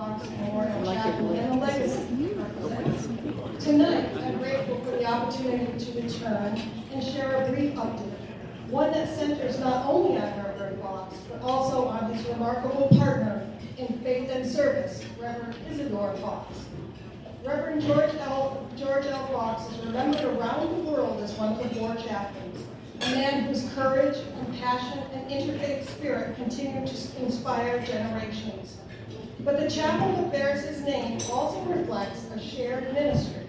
Fox Memorial Chapel and the legacy. Tonight, I'm grateful for the opportunity to return and share a brief update, one that centers not only on Reverend Fox, but also on his remarkable partner in faith and service, Reverend Isidore Fox. Reverend George L. Fox is remembered around the world as one of the 4 chaplains, a man whose courage, compassion, and interfaith spirit continue to inspire generations. But the chapel that bears his name also reflects a shared ministry.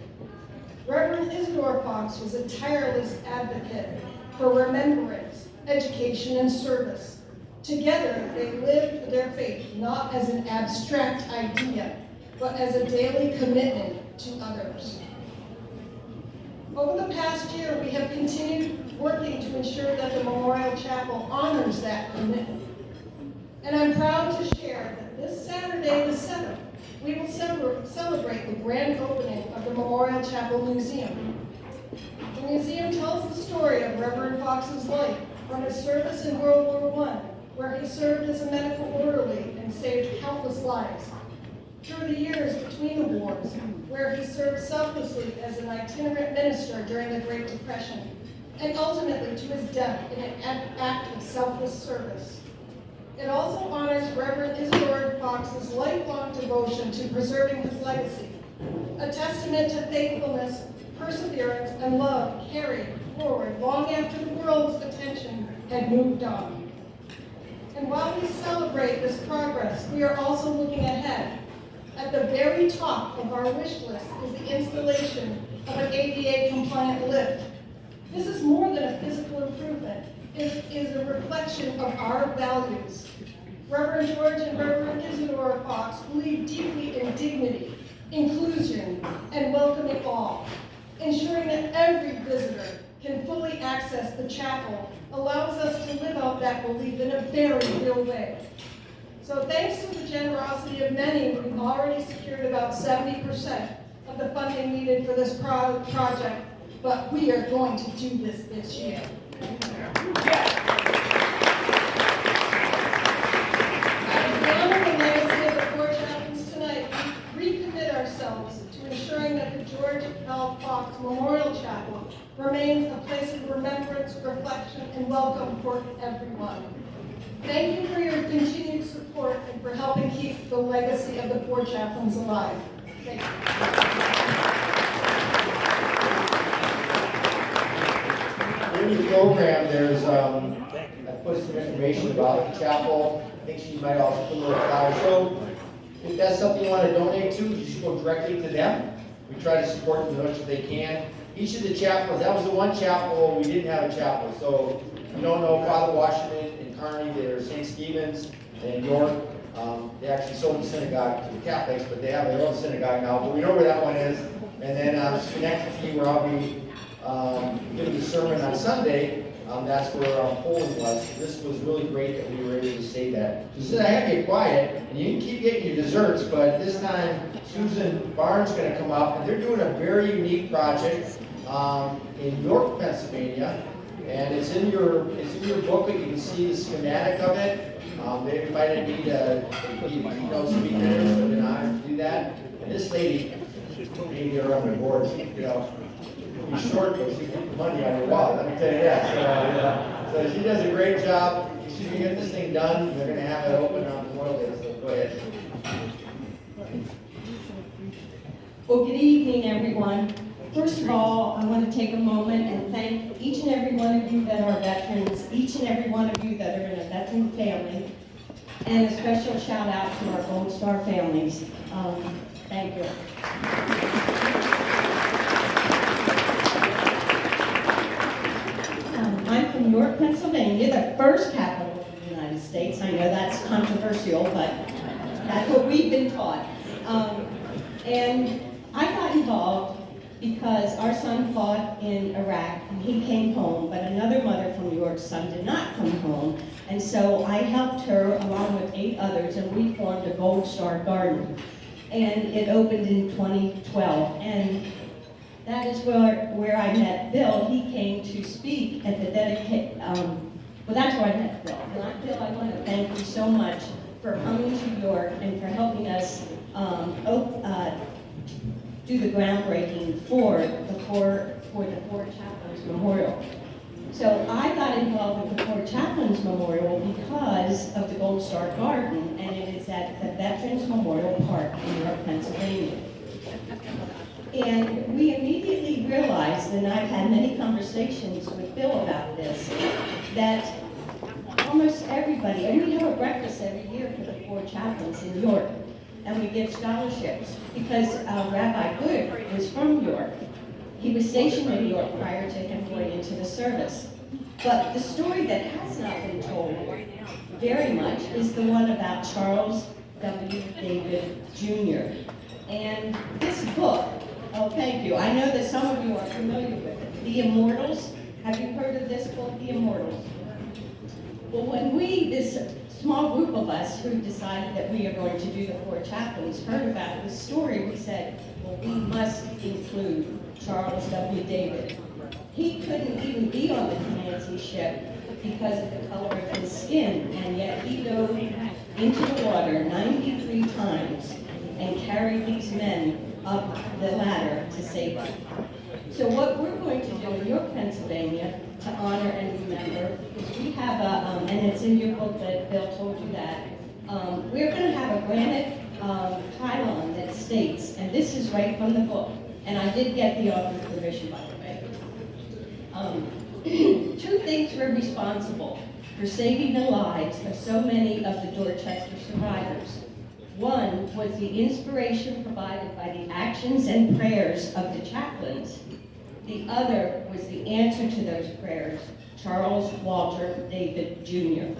Reverend Isidore Fox was a tireless advocate for remembrance, education, and service. Together, they lived their faith not as an abstract idea, but as a daily commitment to others. Over the past year, we have continued working to ensure that the Memorial Chapel honors that commitment. And I'm proud to share that this Saturday, the 7th, we will celebrate the grand opening of the Memorial Chapel Museum. The museum tells the story of Reverend Fox's life from his service in World War I, where he served as a medical orderly and saved countless lives. Through the years between the wars, where he served selflessly as an itinerant minister during the Great Depression, and ultimately to his death in an act of selfless service. It also honors Reverend Isidore Fox's lifelong devotion to preserving his legacy, a testament to faithfulness, perseverance, and love carried forward long after the world's attention had moved on. And while we celebrate this progress, we are also looking ahead. At the very top of our wish list is the installation of an ADA-compliant lift. This is more than a physical improvement. It is a reflection of our values. Reverend George and Reverend Isidore Fox believe deeply in dignity, inclusion, and welcoming all. Ensuring that every visitor can fully access the chapel allows us to live out that belief in a very real way. So thanks to the generosity of many, we've already secured about 70% of the funding needed for this project, but we are going to do this year. As we honor the legacy of the 4 chaplains tonight, we recommit ourselves to ensuring that the George L. Fox Memorial Chapel remains a place of remembrance, reflection, and welcome for everyone. Thank you for your continued support and for helping keep the legacy of the 4 chaplains alive. Thank you. In the program, there's I put some information about the chapel. I think she might also put a little flyer. So if that's something you want to donate to, you should go directly to them. We try to support them as much as they can. Each of the chapels, that was the one chapel we didn't have a chapel. So if you don't know Father Washington in Kearney, there's St. Stephen's in York. They actually sold the synagogue to the Catholics, but they have their own synagogue now. But we know where that one is. And then Schenectady, where I'll be giving the sermon on Sunday. That's where our polling was. So this was really great that we were able to say that. She said, I have to get quiet, and you can keep getting your desserts, but this time Susan Barnes is going to come up, and they're doing a very unique project in York, Pennsylvania, and it's in your booklet. You can see the schematic of it. They invited me to be a keynote speaker there, so I've been honored to do that. And this lady, maybe they're on the board, be short, but she keep the money on your wallet, let me tell you that. So she does a great job. She's going to get this thing done. They're going to have it open on Memorial Day, so go ahead. Well, good evening, everyone. First of all, I want to take a moment and thank each and every one of you that are veterans, each and every one of you that are in a veteran family, and a special shout out to our Gold Star families. Thank you. I'm from York, Pennsylvania, the first capital of the United States. I know that's controversial, but that's what we've been taught. And I got involved because our son fought in Iraq and he came home, but another mother from York's son did not come home. And so I helped her along with 8 others, and we formed a Gold Star Garden. And it opened in 2012. And that is where I met Bill. He came to speak at the well, that's where I met Bill. And Bill, I want to thank you so much for coming to York and for helping us do the groundbreaking for the four Chaplains Memorial. So I got involved with the Four Chaplains Memorial because of the Gold Star Garden, and it is at the Veterans Memorial Park in York, Pennsylvania. And we immediately realized, and I've had many conversations with Bill about this, that almost everybody, and we have a breakfast every year for the Four Chaplains in York, and we give scholarships because Rabbi Good was from York. He was stationed in York prior to him going into the service. But the story that has not been told very much is the one about Charles W. David Jr. And this book, oh, thank you. I know that some of you are familiar with it. The Immortals. Have you heard of this book, The Immortals? Well, when this small group of us who decided that we are going to do the Four Chaplains heard about this story, we said, well, we must include Charles W. David. He couldn't even be on the Comanche ship because of the color of his skin, and yet he dove into the water 93 times and carried these men up the ladder to save them. So what we're going to do in York, Pennsylvania, to honor and remember, is we have and it's in your book that Bill told you that, we're going to have a granite pylon that states, and this is right from the book, and I did get the author's permission, by the way. Two things were responsible for saving the lives of so many of the Dorchester survivors. One was the inspiration provided by the actions and prayers of the chaplains. The other was the answer to those prayers, Charles Walter David Jr.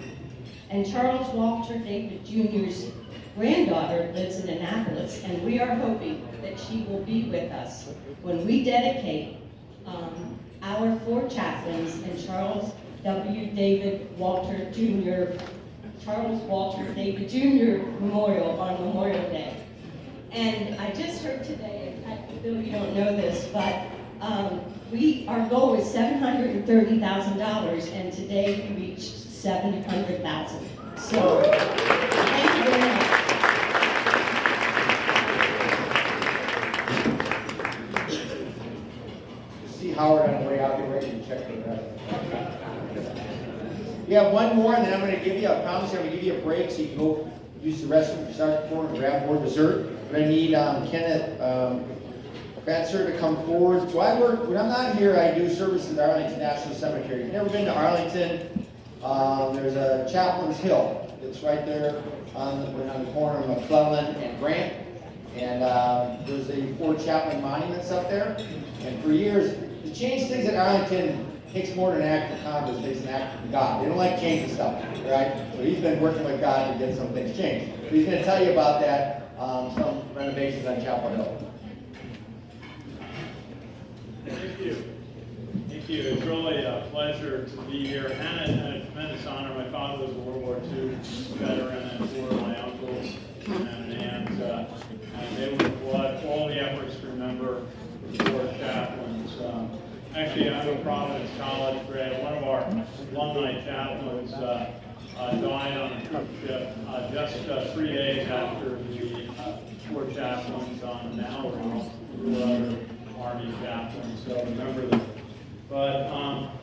And Charles Walter David Jr.'s granddaughter lives in Annapolis, and we are hoping that she will be with us when we dedicate our four chaplains and Charles W. David Walter Jr. Charles Walter David Jr. Memorial on Memorial Day. And I just heard today, and Bill, you don't know this, but our goal is $730,000, and today we reached $700,000. So, thank you very much. See Howard on the way out, get ready to check the rest. We have one more, and then I'm going to give you, I promise I'm going to give you a break so you can go use the restroom, start pouring, and grab more dessert. We're going to need Kenneth Fetzer to come forward. So when I'm not here, I do services at Arlington National Cemetery. If you've never been to Arlington, there's a Chaplains Hill. It's right there on the corner of McClellan and Grant. And there's a Four Chaplain monuments up there. And for years, to change things at Arlington takes more than an act of Congress, takes an act of God. They don't like changing stuff, right? So he's been working with God to get some things changed. So he's going to tell you about that, some renovations on Chapel Hill. Thank you. Thank you. It's really a pleasure to be here and a tremendous honor. My father was a World War II veteran, and four of my uncles and aunts, and they would blood all the efforts to remember the four chaplains. Actually, I'm a Providence College grad. One of our alumni chaplains died on a troop ship just 3 days after the four chaplains on Mallory, who were other Army chaplains. So remember them. But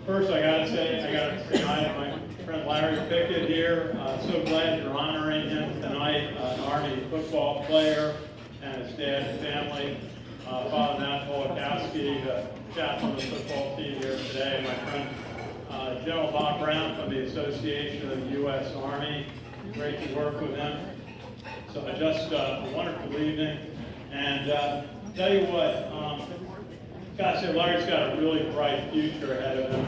first, I got to say hi to my friend Larry Pickett here. So glad you're honoring him tonight. An Army football player and his dad and family. Father Matt Polakowski, the chaplain of the football team here today. My friend General Bob Brown from the Association of the U.S. Army. Great to work with him. So just a wonderful evening. And tell you what, gotta say Larry's got a really bright future ahead of him.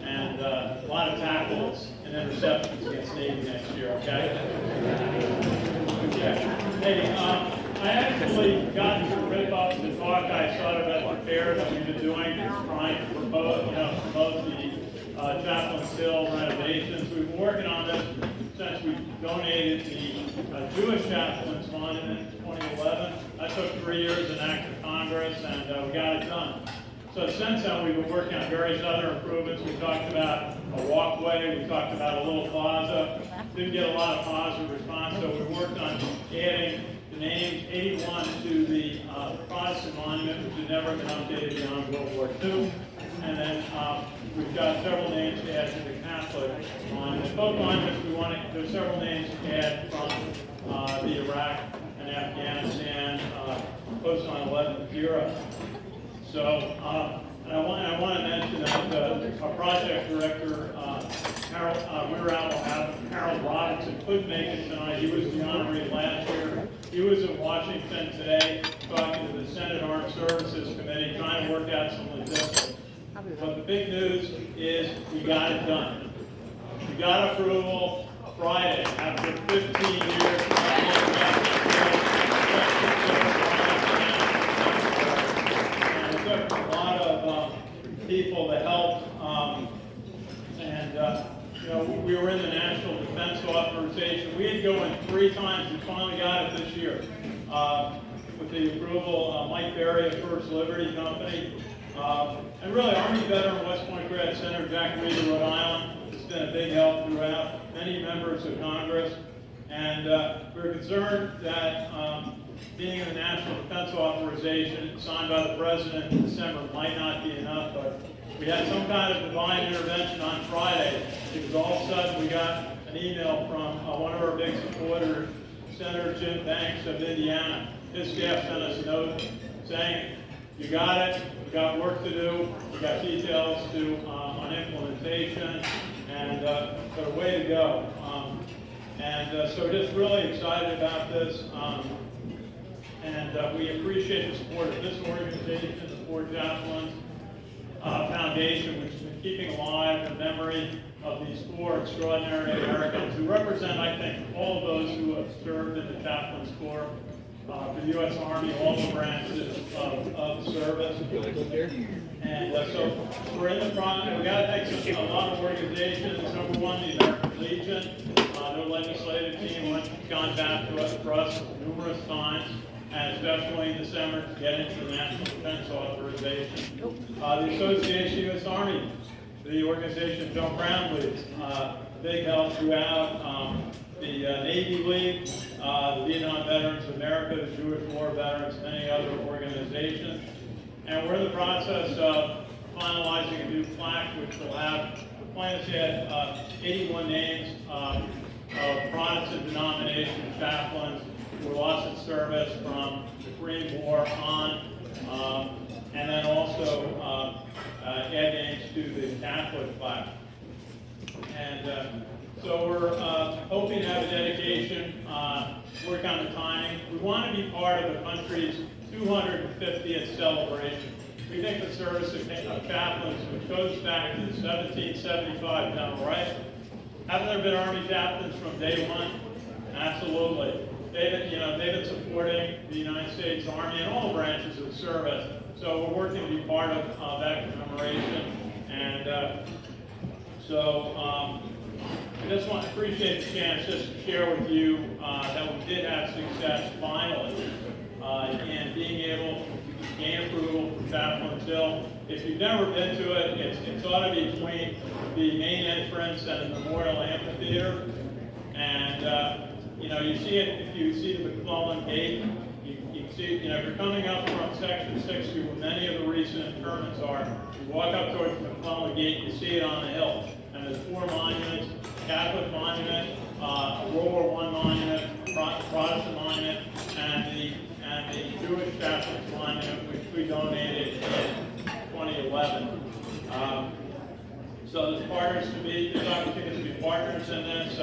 And a lot of tackles and interceptions against Navy next year, okay? Okay. Hey, I actually got to rip up the talk I thought about the fair that we've been doing, trying to promote the Chaplains Hill renovations. We've been working on this since we donated the Jewish Chaplains Monument in 2011. That took 3 years, an act of Congress, and we got it done. So since then, we've been working on various other improvements. We talked about a walkway. We talked about a little plaza. Didn't get a lot of positive response, so we worked on adding the names 81 to the Protestant monument, which had never been updated beyond World War II. And then we've got several names to add to the Catholic monument. Both monuments, there's several names to add from the Iraq and Afghanistan post 9/11 era. So, and I want to mention that our project director, Harold Robinson, couldn't make it tonight. He was the honoree last year. He was in Washington today talking to the Senate Armed Services Committee, trying to work out some logistics. But the big news is we got it done. We got approval Friday after 15 years. And it took a lot of people to help. We were in the National Defense Authorization. We had to go in 3 times. We finally got it this year. With the approval, Mike Berry of First Liberty Company. And really, Army veteran West Point Grad Center, Jack Reed of Rhode Island, has been a big help throughout, many members of Congress. And we're concerned that being in the National Defense Authorization signed by the President in December might not be enough, but we had some kind of divine intervention on Friday, because all of a sudden we got an email from one of our big supporters, Senator Jim Banks of Indiana. His staff sent us a note saying, you got it, we got work to do, we got details to on implementation, and but a way to go. So just really excited about this, and we appreciate the support of this organization, the Ford Chaplains Foundation, which has been keeping alive the memory of these 4 extraordinary Americans who represent, I think, all of those who have served in the Chaplains Corps. For the U.S. Army, all the branches of the service. And so we're in the process. We got to thank a lot of organizations. Number 1, the American Legion. Their legislative team went contact for us numerous times, and especially in December to get into the National Defense Authorization. The Association U.S. Army, the organization John Brown leads, big help throughout. The Navy League, the Vietnam Veterans of America, the Jewish War Veterans, many other organizations. And we're in the process of finalizing a new plaque, which will have, the plan is to add 81 names of Protestant denomination chaplains who lost in service from the Korean War on, and then also add names to the Catholic plaque. And so we're hoping to have a dedication, work on the timing. We want to be part of the country's 250th celebration. We think the service of chaplains, which goes back to 1775 down the right. Haven't there been Army chaplains from day one? Absolutely. They've been supporting the United States Army and all branches of the service. So we're working to be part of that commemoration. And I just want to appreciate the chance just to share with you that we did have success finally in being able to gain approval for Chaplains Hill. If you've never been to it, it's sort of between the main entrance and the Memorial Amphitheater. And you see it, if you see the McClellan Gate, you see, if you're coming up from Section 60, where many of the recent interments are, you walk up towards the McClellan Gate, you see it on the hill. And there's 4 monuments: Catholic monument, World War I monument, Protestant monument, and the Jewish Chaplains monument, which we donated in 2011. So there's opportunities to be partners in this.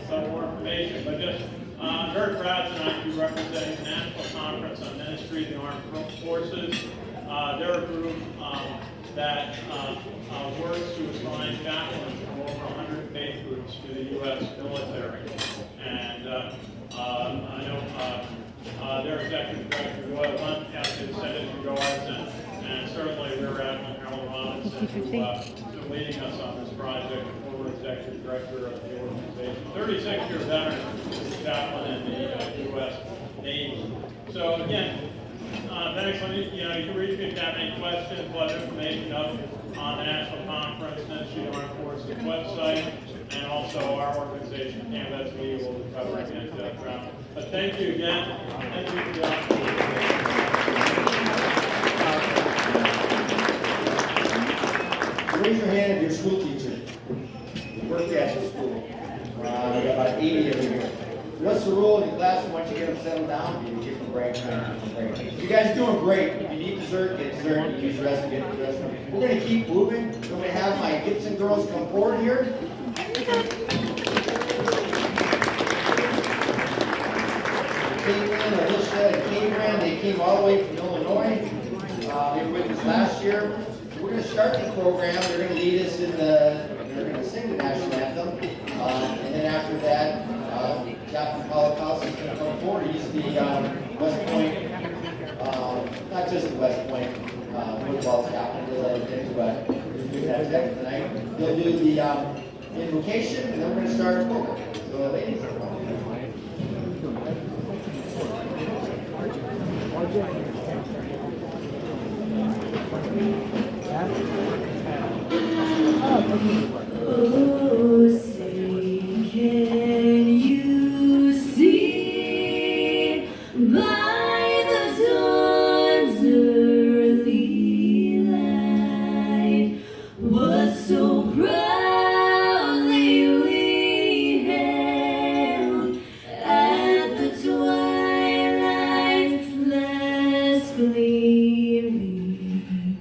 Some more information, but just I'm very proud tonight to be representing the National Conference on Ministry of the Armed Forces. They're a group that works to assign chaplains from over 100 faith groups to the U.S. military. And I know their executive director, Roy Lunt, out to the Senate Guards, and certainly Rear Admiral Harold Robinson, who is leading us on this project, former executive director of the organization. 36-year veteran chaplain in the U.S. Navy. So again, thanks. You can reach me if you have any questions, let information up. on the National Conference, Ministry of Armed Forces website, and also our organization, CAMVETS, will be covering it throughout. But thank you again. Thank you for the opportunity. Raise your hand if you're a school teacher. You work at the school. We got about 80 of you here. What's the rule in the class once you get them settled down? You give them a break. You guys are doing great. If you need dessert, get dessert. You need rest, get rest. We're going to keep moving. I'm going to have my Gibson girls come forward here. Caitlin, Alicia, and Cameron, they came all the way from Illinois. They were with us last year. We're going to start the program. They're going to lead us they're going to sing the national anthem. And then after that, Chaplain Holocaust is going to come forward. He's the West Point, not just the West Point football chaplain, but he's doing that tonight. He'll do the invocation, and then we're going to start the program. So, ladies, oh, say, can you see by the dawn's early light what so proudly we hailed at the twilight's last gleaming,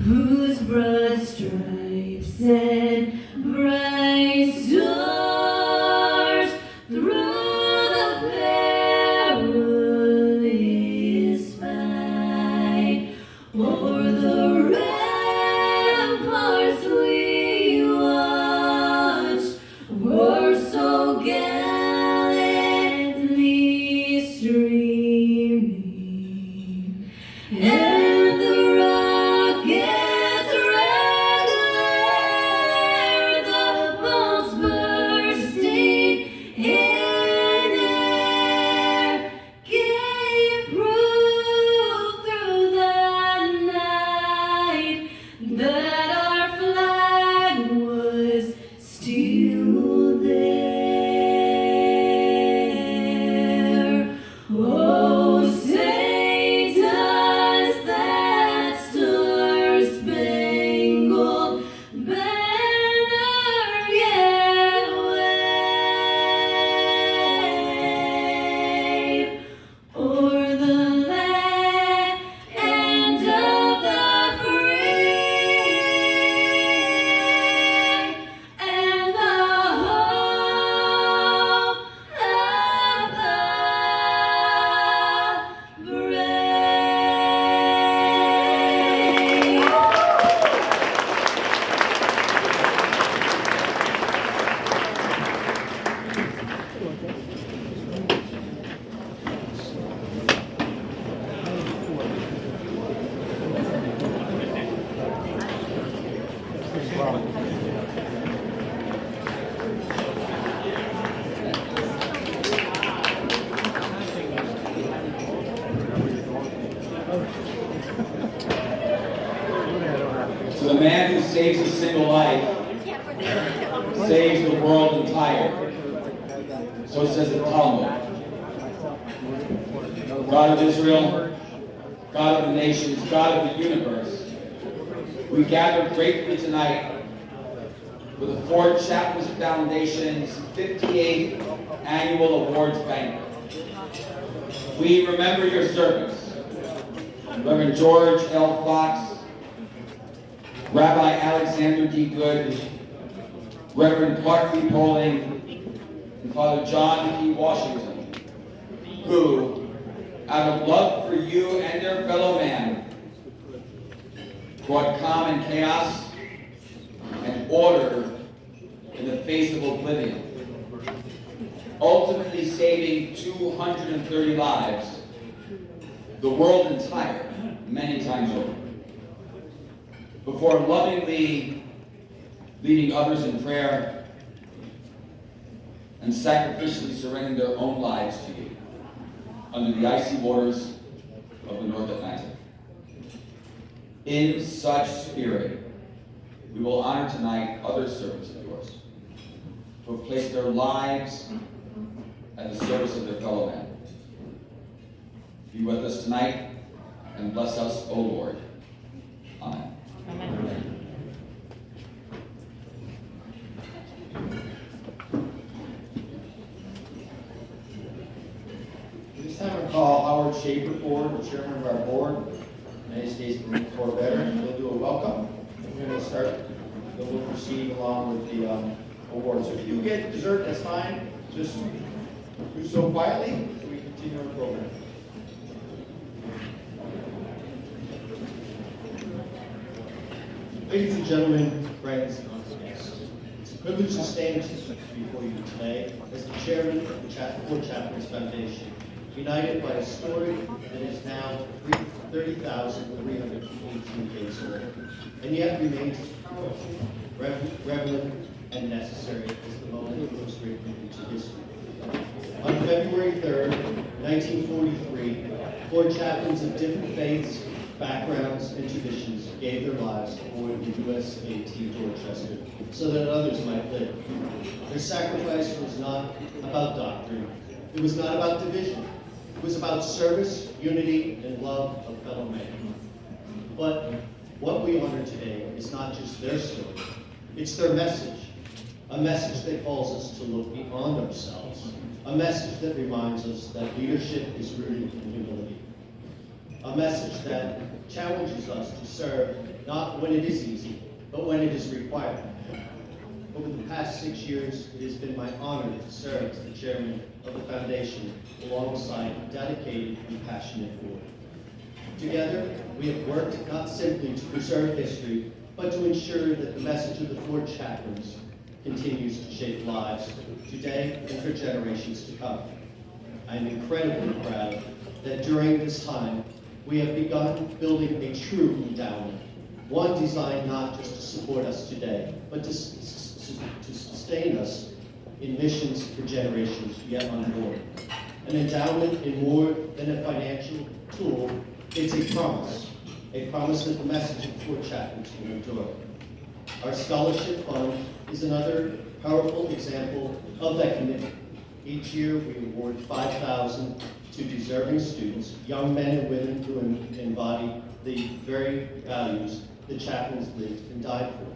whose broad stripes and bright stars through the perilous fight o'er the ramparts we watched were so gallantly streaming, and the rockets red glare, the bombs bursting in air, gave proof through the night that our flag was still there. Oh, say does that star-spangled banner yet wave o'er the land of the free and the hope of the brave. So the man who saves a single life saves the world entire. So says the Talmud. God of Israel, God of the nations, God of the universe, we gather gratefully tonight for the Ford Chaplains Foundation's 58th Annual Awards Banquet. We remember your servants, Reverend George L. Fox, Rabbi Alexander D. Good, Reverend Clark B. Poling, and Father John P. Washington, who, out of love for you and their fellow man, brought calm in chaos and order in the face of oblivion, ultimately saving 230 lives, the world entire, many times over, before lovingly leading others in prayer and sacrificially surrendering their own lives to you under the icy waters of the North Atlantic. In such spirit, We will honor tonight other servants of yours who have placed their lives at the service of their fellow men. Be with us tonight and bless us, O Lord. Amen. This time I call Howard Schaefer forward, the chairman of our board, United States Marine Corps veteran. He'll do a welcome. We're going to start, then we'll proceed along with the awards. So if you get dessert, that's fine. Just do so quietly so we continue our program. Ladies and gentlemen, friends, and guests, it's a privilege to stand before you today as the chairman of the Fort Chaplains Foundation, united by a story that is now 30,318 days old, and yet remains powerful, relevant, and necessary as the moment was written into history. On February 3rd, 1943, Fort chaplains of different faiths, backgrounds, and traditions gave their lives aboard the USMA Dorchester so that others might live. Their sacrifice was not about doctrine. It was not about division. It was about service, unity, and love of fellow men. But what we honor today is not just their story. It's their message. A message that calls us to look beyond ourselves. A message that reminds us that leadership is rooted in humility. A message that challenges us to serve not when it is easy, but when it is required. Over the past 6 years, it has been my honor to serve as the chairman of the foundation alongside a dedicated and passionate board. Together, we have worked not simply to preserve history, but to ensure that the message of the Fort Chaplains continues to shape lives today and for generations to come. I am incredibly proud that during this time, we have begun building a true endowment, one designed not just to support us today, but to sustain us in missions for generations yet unborn. An endowment in more than a financial tool, it's a promise that the message of Fort Chaplains will endure. Our scholarship fund is another powerful example of that commitment. Each year, we award $5,000 to deserving students, young men and women who embody the very values the chaplains lived and died for.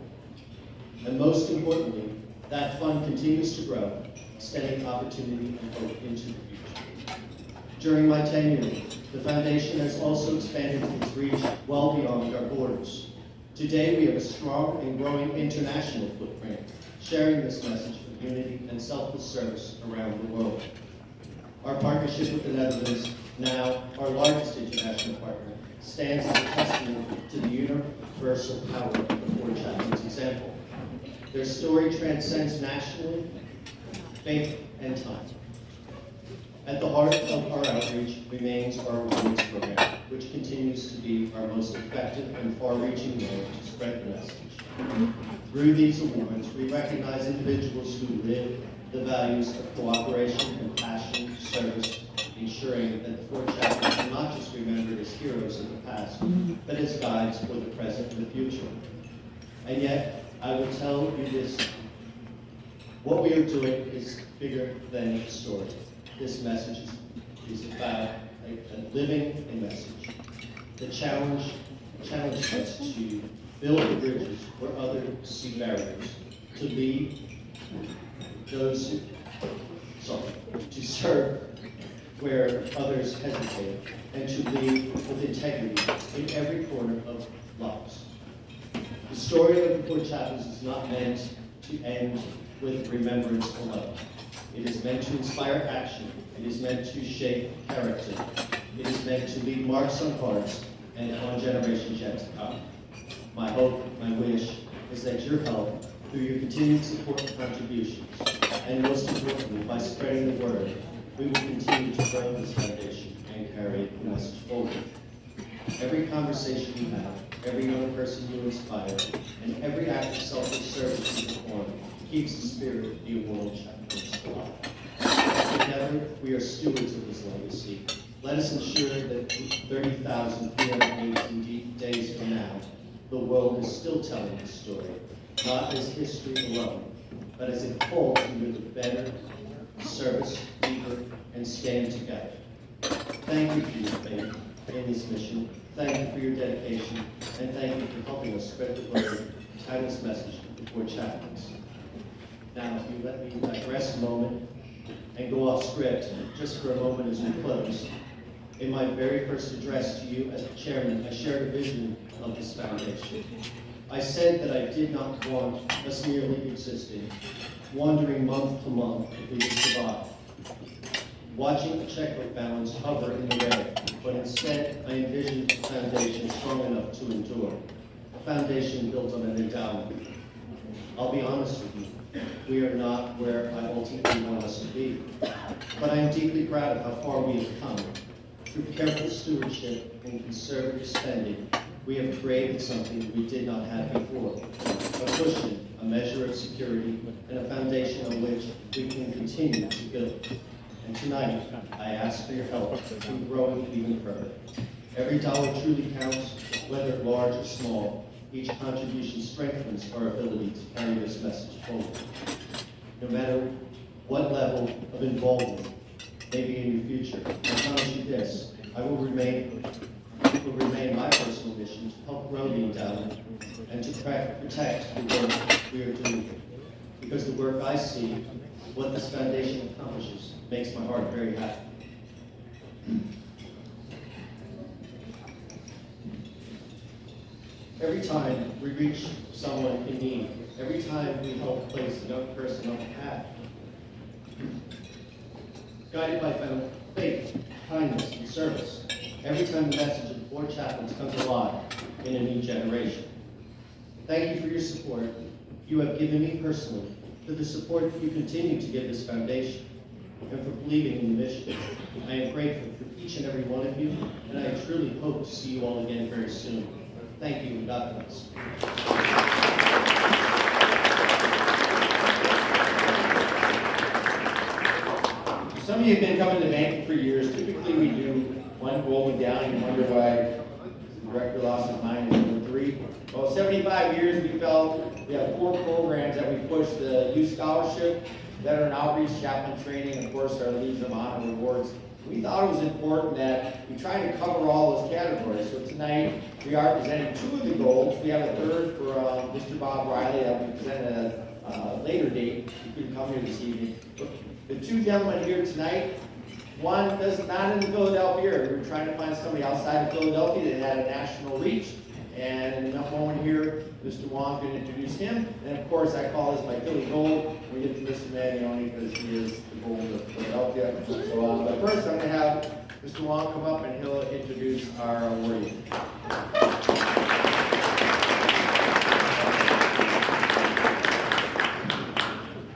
And most importantly, that fund continues to grow, extending opportunity and hope into the future. During my tenure, the foundation has also expanded its reach well beyond our borders. Today, we have a strong and growing international footprint, sharing this message of unity and selfless service around the world. Our partnership with the Netherlands, now our largest international partner, stands as a testament to the universal power of the Fort Chaplains example. Their story transcends nationally, faith, and time. At the heart of our outreach remains our awards program, which continues to be our most effective and far-reaching way to spread the message. Through these awards, we recognize individuals who live the values of cooperation, compassion, service, ensuring that the Fort Chaplains are not just remembered as heroes of the past, but as guides for the present and the future. And yet, I will tell you this, what we are doing is bigger than a story. This message is about a living message. The challenge us to build bridges where others see barriers, to lead those who, to serve where others hesitate, and to lead with integrity in every corner of lives. The story of the Fort Chaplains is not meant to end with remembrance alone. It is meant to inspire action. It is meant to shape character. It is meant to leave marks on hearts and on generations yet to come. My hope, my wish, is that your help, through your continued support and contributions, and most importantly, by spreading the word, we will continue to grow this foundation and carry the message forward. Every conversation you have, every young person you inspire, and every act of selfless service you perform keeps the spirit of the World Chaplains alive. Together, we are stewards of this legacy. Let us ensure that 30,318 days from now, the world is still telling the story, not as history alone, but as a call to live a better, service, deeper, and stand together. Thank you for your faith in this mission. Thank you for your dedication, and thank you for helping us spread the word, timeless message before chaplains. Now, if you let me digress a moment and go off script just for a moment as we close. In my very first address to you as the chairman, I shared a vision of this foundation. I said that I did not want us merely existing, wandering month to month if we could survive, watching the checkbook balance hover in the red, but instead I envisioned a foundation strong enough to endure, a foundation built on an endowment. I'll be honest with you, we are not where I ultimately want us to be, but I am deeply proud of how far we have come. Through careful stewardship and conservative spending, we have created something we did not have before, a cushion, a measure of security, and a foundation on which we can continue to build. And tonight, I ask for your help in growing even further. Every dollar truly counts, whether large or small. Each contribution strengthens our ability to carry this message forward. No matter what level of involvement may be in your future, I promise you this, it will remain my personal mission to help grow the endowment and to protect the work we are doing here. Because the work I see, what this foundation accomplishes, makes my heart very happy. Every time we reach someone in need, every time we help place a young person on the path, guided by faith, kindness, and service, every time the message of 4 chaplains comes alive in a new generation. Thank you for your support you have given me personally, for the support that you continue to give this foundation, and for believing in the mission. I am grateful for each and every one of you, and I truly hope to see you all again very soon. Thank you, and God bless. Some of you have been coming to banking for years. Typically, we do one goal medallion and wonder why the director lost his mind in number 3. Well, 75 years we felt we have 4 programs that we push: the youth scholarship, veteran outreach, chaplain training, and of course our Legion of Honor awards. We thought it was important that we try to cover all those categories. So tonight we are presenting 2 of the goals. We have a third for Mr. Bob Riley that we present at a later date. He couldn't come here this evening. The 2 gentlemen here tonight, one does not in the Philadelphia area. We were trying to find somebody outside of Philadelphia that had a national reach. And in a moment here, Mr. Wong can introduce him. And of course, I call this my Philly Gold. We get to Mr. Manioni because he is the gold of Philadelphia. So, but first, I'm going to have Mr. Wong come up and he'll introduce our awardee.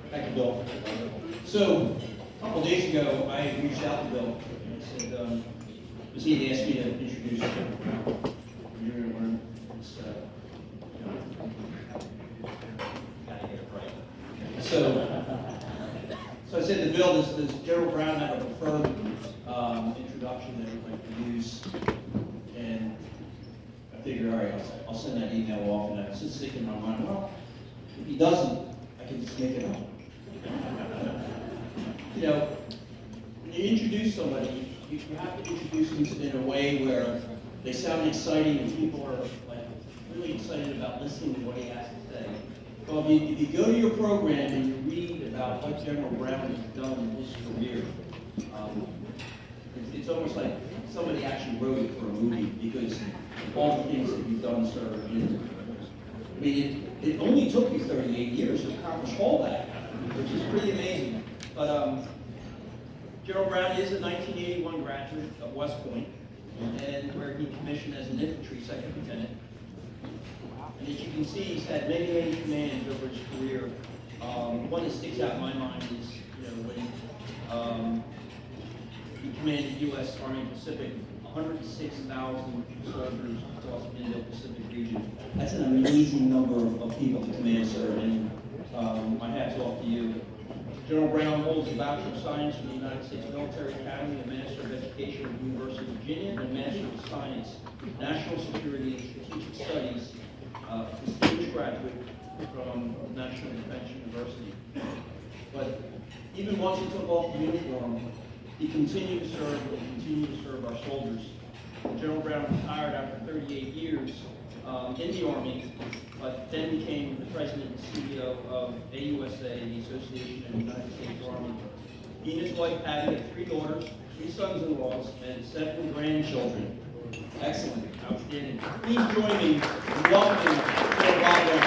Thank you, Bill. So, a couple days ago, I reached out to Bill and said, was he asked me to introduce him. You're going to learn this, gotta get it right. So I said to Bill, does General Brown have a preferred introduction that he'd like to use? And I figured, all right, I'll send that email off, and I was just thinking in my mind, well, if he doesn't, I can just make it up. You know, when you introduce somebody, you have to introduce them in a way where they sound exciting and people are like really excited about listening to what he has to say. Well, if you go to your program and you read about what General Brown has done in his career, it's almost like somebody actually wrote it for a movie because of all the things that you've done, sir. I mean, it only took you 38 years to accomplish all that, which is pretty amazing. But General Brown is a 1981 graduate of West Point, and where he commissioned as an infantry second lieutenant. And as you can see, he's had many, many commands over his career. One that sticks out in my mind is, when he commanded U.S. Army Pacific, 106,000 soldiers across the Indo-Pacific region. That's an amazing number of people to command, sir, and my hat's off to you. General Brown holds a Bachelor of Science from the United States Military Academy, a Master of Education from the University of Virginia, and a Master of Science, National Security and Strategic Studies a distinguished graduate from National Defense University. But even once he took off the uniform, he continued to serve and continued to serve our soldiers. General Brown retired after 38 years in the Army, but then became the president and CEO of AUSA, the Association of the United States Army. He and his wife Patty have 3 daughters, 3 sons-in-laws, and 7 grandchildren. Excellent, outstanding. Please join me in welcoming General Bob Brown.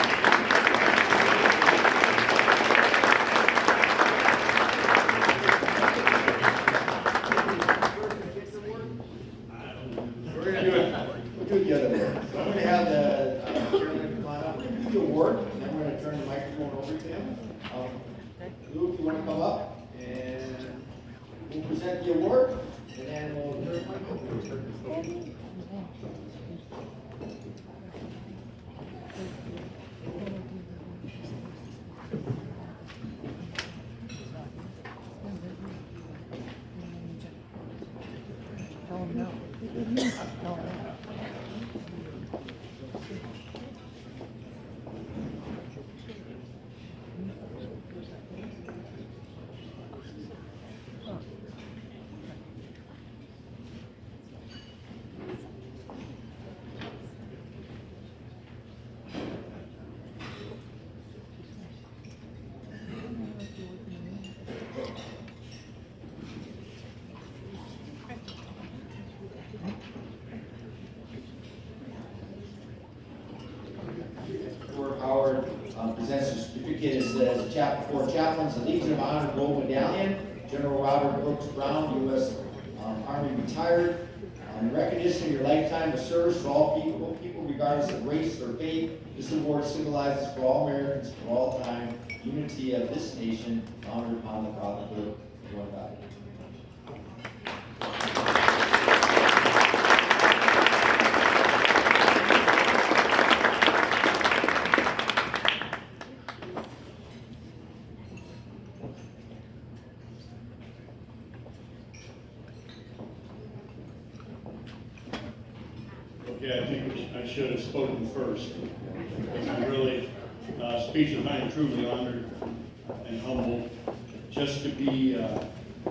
We're gonna do it the other way. So I'm gonna have the chairman come on up and do the award, and then we're gonna turn the microphone over to him. Lou, if you wanna come up, and we'll present the award, and then we'll turn the microphone over. Howard presents a certificate as the for Chaplains, the Legion of Honor Gold Medallion, General Robert Brooks Brown, U.S. Army retired. In recognition of your lifetime of service to all people regardless of race or faith, this award symbolizes for all Americans for all time unity of this nation, founded upon the brotherhood of one God. Okay, I think I should have spoken first. I'm really, speechless. I am truly honored and humbled just to be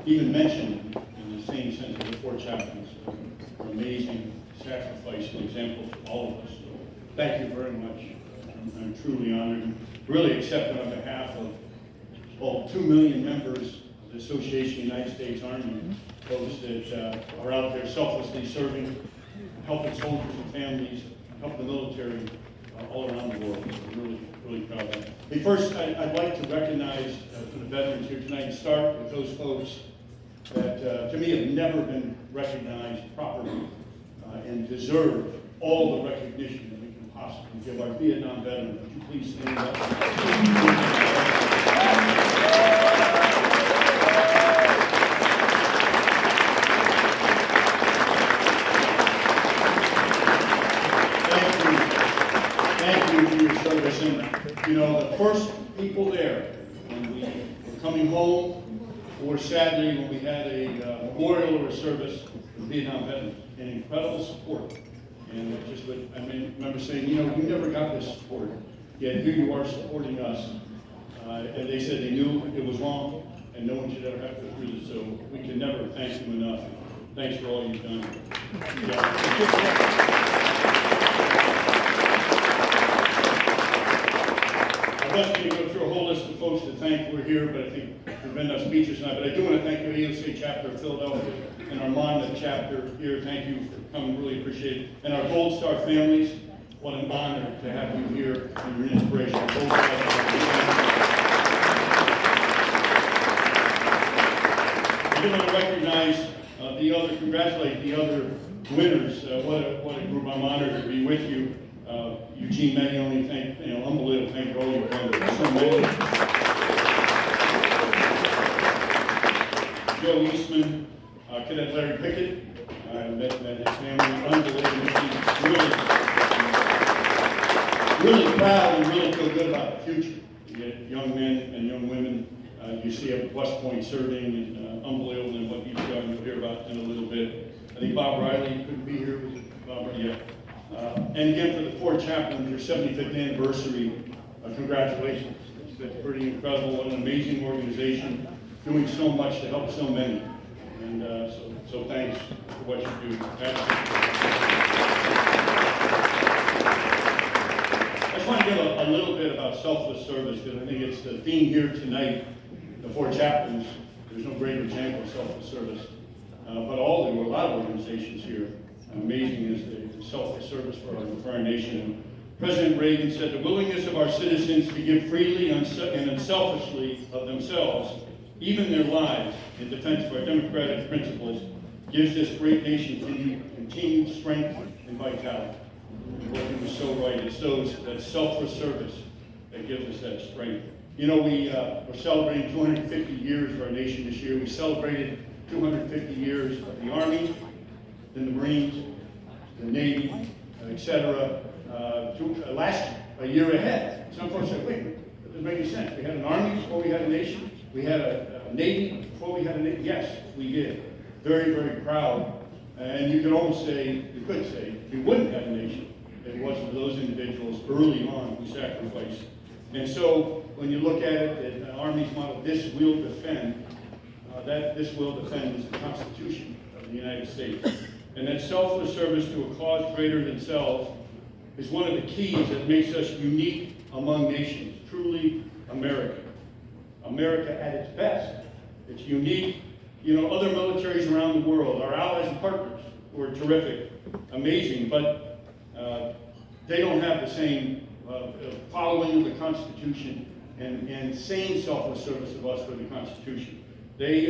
even mentioned in the same sense of the 4 chaplains. An amazing sacrifice and example for all of us. So thank you very much. I'm truly honored and really accepted on behalf of all 2 million members of the Association of the United States Army, folks that are out there selflessly serving, helping soldiers and families, helping the military all around the world. I'm really, really proud of that. Hey, first, I'd like to recognize for the veterans here tonight, and start with those folks that, to me, have never been recognized properly and deserve all the recognition that we can possibly give our Vietnam veterans. Would you please stand up? And, you know, the first people there, when we were coming home, or sadly when we had a memorial or a service for Vietnam veterans, and incredible support. And it just, I remember saying, you know, we never got this support, yet here you are supporting us. And they said they knew it was wrong, and no one should ever have to go through this, so we can never thank you enough. Thanks for all you've done. I'm not going to go through a whole list of folks to thank who are here, but I think we've been enough speeches tonight. But I do want to thank the AUSA chapter of Philadelphia and our Monmouth chapter here. Thank you for coming, really appreciate it. And our Gold Star families, what an honor to have you here and your inspiration. Gold Star I want to recognize congratulate the other winners. What a group! I'm honored to be with you. Eugene Medioni, unbelievable. Thank you for all you've done. So many. Joe Eastman, Cadet Larry Pickett. I met his family. Unbelievable. Really proud and really feel good about the future. You get young men and young women you see up at West Point serving, and unbelievable in what he's done. You'll hear about in a little bit. I think Bob Riley couldn't be here. Was it Bob? Yeah. And again, for the 4 chaplains, your 75th anniversary, congratulations. It's pretty incredible. What an amazing organization, doing so much to help so many. And so thanks for what you do. I just want to give a little bit about selfless service, because I think it's the theme here tonight. The 4 chaplains, there's no greater example of selfless service. But a lot of organizations here, amazing is the selfless service for our nation. President Reagan said, the willingness of our citizens to give freely and unselfishly of themselves, even their lives, in defense of our democratic principles, gives this great nation continued strength and vitality. He was so right. It's that selfless service that gives us that strength. You know, we're celebrating 250 years of our nation this year. We celebrated 250 years of the Army, then the Marines, the Navy, etc. Last year, a year ahead. Some folks say, wait, that doesn't make any sense. We had an Army before we had a nation. We had a Navy before we had a Navy. Yes, we did. Very, very proud. And you could almost say, you could say, we wouldn't have a nation if it wasn't for those individuals early on who sacrificed. And so when you look at it, the Army's motto, this will defend, this will defend is the Constitution of the United States. And that selfless service to a cause greater than self is one of the keys that makes us unique among nations, truly American. America at its best. It's unique. You know, other militaries around the world, our allies and partners, who are terrific, amazing, but they don't have the same following of the Constitution and same selfless service of us for the Constitution. They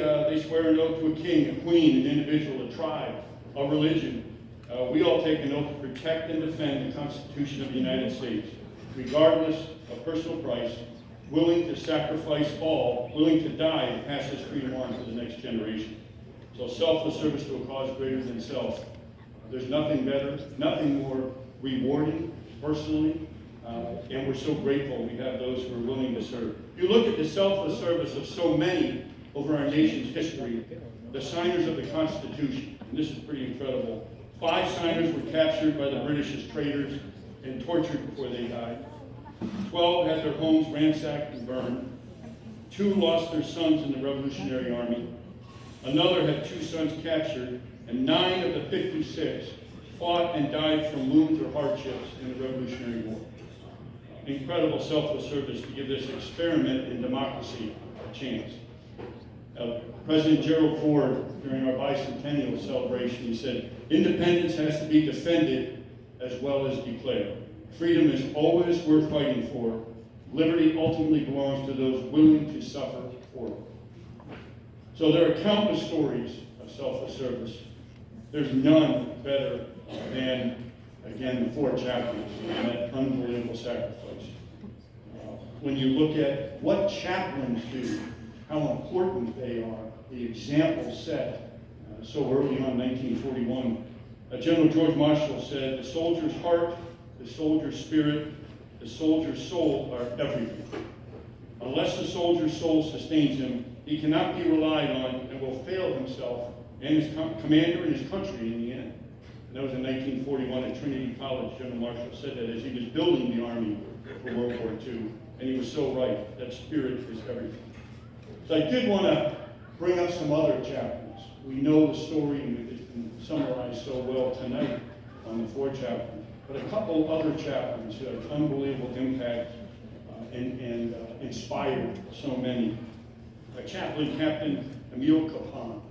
swear an oath to a king, a queen, an individual, a tribe, a religion. We all take an oath to protect and defend the Constitution of the United States, regardless of personal price, willing to sacrifice all, willing to die and pass this freedom on to the next generation. So selfless service to a cause greater than self. There's nothing better, nothing more rewarding personally, and we're so grateful we have those who are willing to serve. You look at the selfless service of so many over our nation's history, the signers of the Constitution, and this is pretty incredible. 5 signers were captured by the British as traitors and tortured before they died. 12 had their homes ransacked and burned. 2 lost their sons in the Revolutionary Army. Another had 2 sons captured, and 9 of the 56 fought and died from wounds or hardships in the Revolutionary War. Incredible selfless service to give this experiment in democracy a chance. President Gerald Ford, during our bicentennial celebration, he said, independence has to be defended as well as declared. Freedom is always worth fighting for. Liberty ultimately belongs to those willing to suffer for it. So there are countless stories of selfless service. There's none better than, again, the 4 chaplains and that unbelievable sacrifice. When you look at what chaplains do, how important they are, the example set so early on, 1941. General George Marshall said, the soldier's heart, the soldier's spirit, the soldier's soul are everything. Unless the soldier's soul sustains him, he cannot be relied on and will fail himself and his commander and his country in the end. And that was in 1941 at Trinity College. General Marshall said that as he was building the Army for World War II. And he was so right. That spirit is everything. So I did want to bring up some other chaplains. We know the story, and it's been summarized so well tonight on the 4 chaplains. But a couple other chaplains who had unbelievable impact and inspired so many. Chaplain Captain Emil Kapan,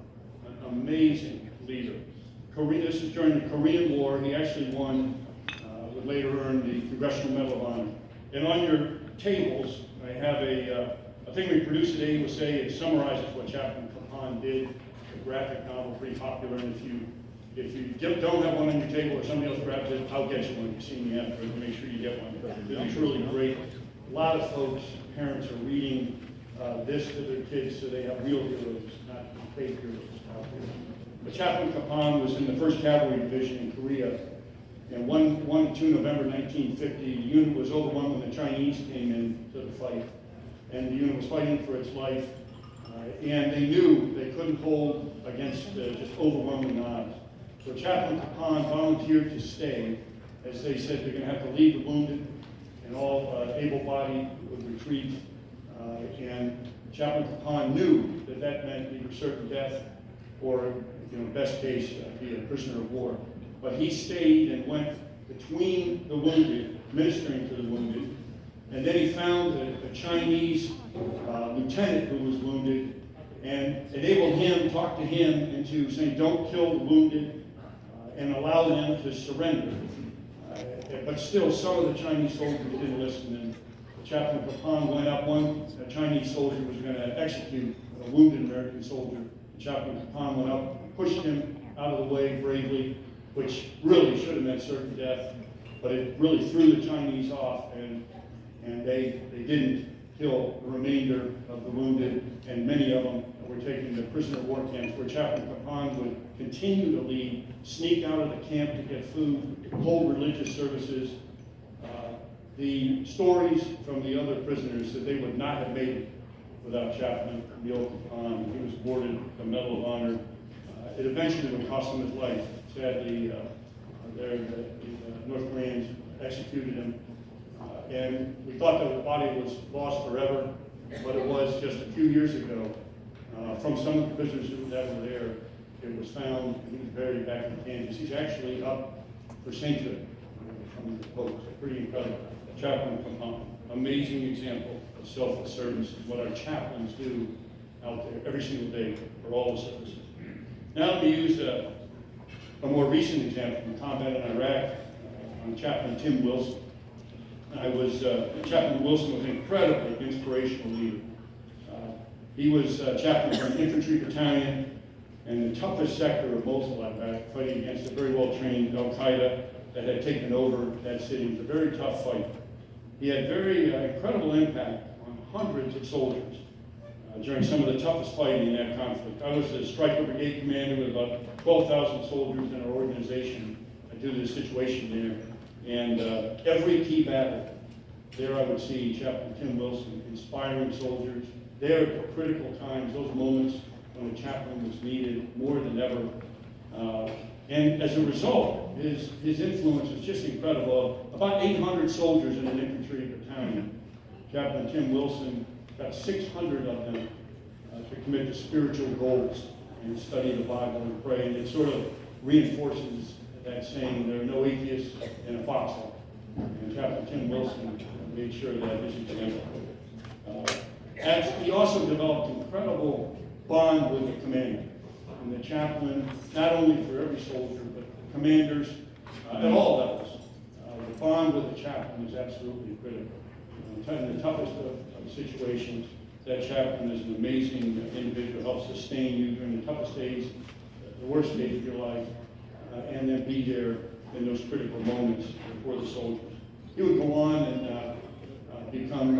an amazing leader. This is during the Korean War. He actually would later earn the Congressional Medal of Honor. And on your tables, I have a thing we produced at AUSA. It summarizes what Chaplain Kapan did. A graphic novel, pretty popular. And if you don't have one on your table or somebody else grabs it, I'll get you one. You see me after, to make sure you get one. It's really great. A lot of folks, parents are reading this to their kids so they have real heroes, not fake heroes out there. But Chaplain Kapan was in the 1st Cavalry Division in Korea. And 1 to 2 November 1950, the unit was overwhelmed when the Chinese came in to the fight. And the unit was fighting for its life. And they knew they couldn't hold against just overwhelming odds. So Chaplain Kapan volunteered to stay as they said, they're going to have to leave the wounded, and all able-bodied would retreat. And Chaplain Capon knew that that meant either certain death or, best case, be a prisoner of war. But he stayed and went between the wounded, ministering to the wounded, and then he found a Chinese lieutenant who was wounded, and enabled him, talked to him into saying, don't kill the wounded, and allow them to surrender. But still, some of the Chinese soldiers didn't listen, and Chaplain Capon went up. A Chinese soldier was going to execute a wounded American soldier. Chaplain Capon went up, pushed him out of the way bravely, which really should have meant certain death, but it really threw the Chinese off, and they didn't kill the remainder of the wounded, and many of them were taken to prisoner of war camps, where Chaplain Capon would continue to lead, sneak out of the camp to get food, hold religious services. The stories from the other prisoners that they would not have made it without Chaplain Neil Capon. He was awarded the Medal of Honor. It eventually would cost him his life. Sadly, the North Koreans executed him. And we thought that the body was lost forever, but it was just a few years ago. From some of the prisoners that were there, it was found, and he was buried back in Kansas. He's actually up for sainthood from the Pope. Pretty incredible. Chaplain Capon, amazing example of selfless service, what our chaplains do out there every single day for all the services. Now let me use a more recent example from combat in Iraq on Chaplain Tim Wilson. Chaplain Wilson was an incredibly inspirational leader. He was chaplain for an infantry battalion in the toughest sector of Mosul, Iraq, fighting against a very well-trained Al-Qaeda that had taken over that city. It was a very tough fight. He had very incredible impact on hundreds of soldiers during some of the toughest fighting in that conflict. I was the Striker Brigade commander with about 12,000 soldiers in our organization due to the situation there. And every key battle, there I would see Chaplain Tim Wilson inspiring soldiers. There at the critical times, those moments when the chaplain was needed more than ever. And as a result, his influence was just incredible. About 800 soldiers in an infantry battalion. Chaplain Tim Wilson got 600 of them to commit to spiritual goals and study the Bible and pray. And it sort of reinforces that saying, there are no atheists in a foxhole. And Chaplain Tim Wilson made sure that his example. He also developed an incredible bond with the commander. And the chaplain, not only for every soldier, but the commanders at all levels. The bond with the chaplain is absolutely critical. In the toughest of situations, that chaplain is an amazing individual, helps sustain you during the toughest days, the worst days of your life, and then be there in those critical moments for the soldiers. He would go on and become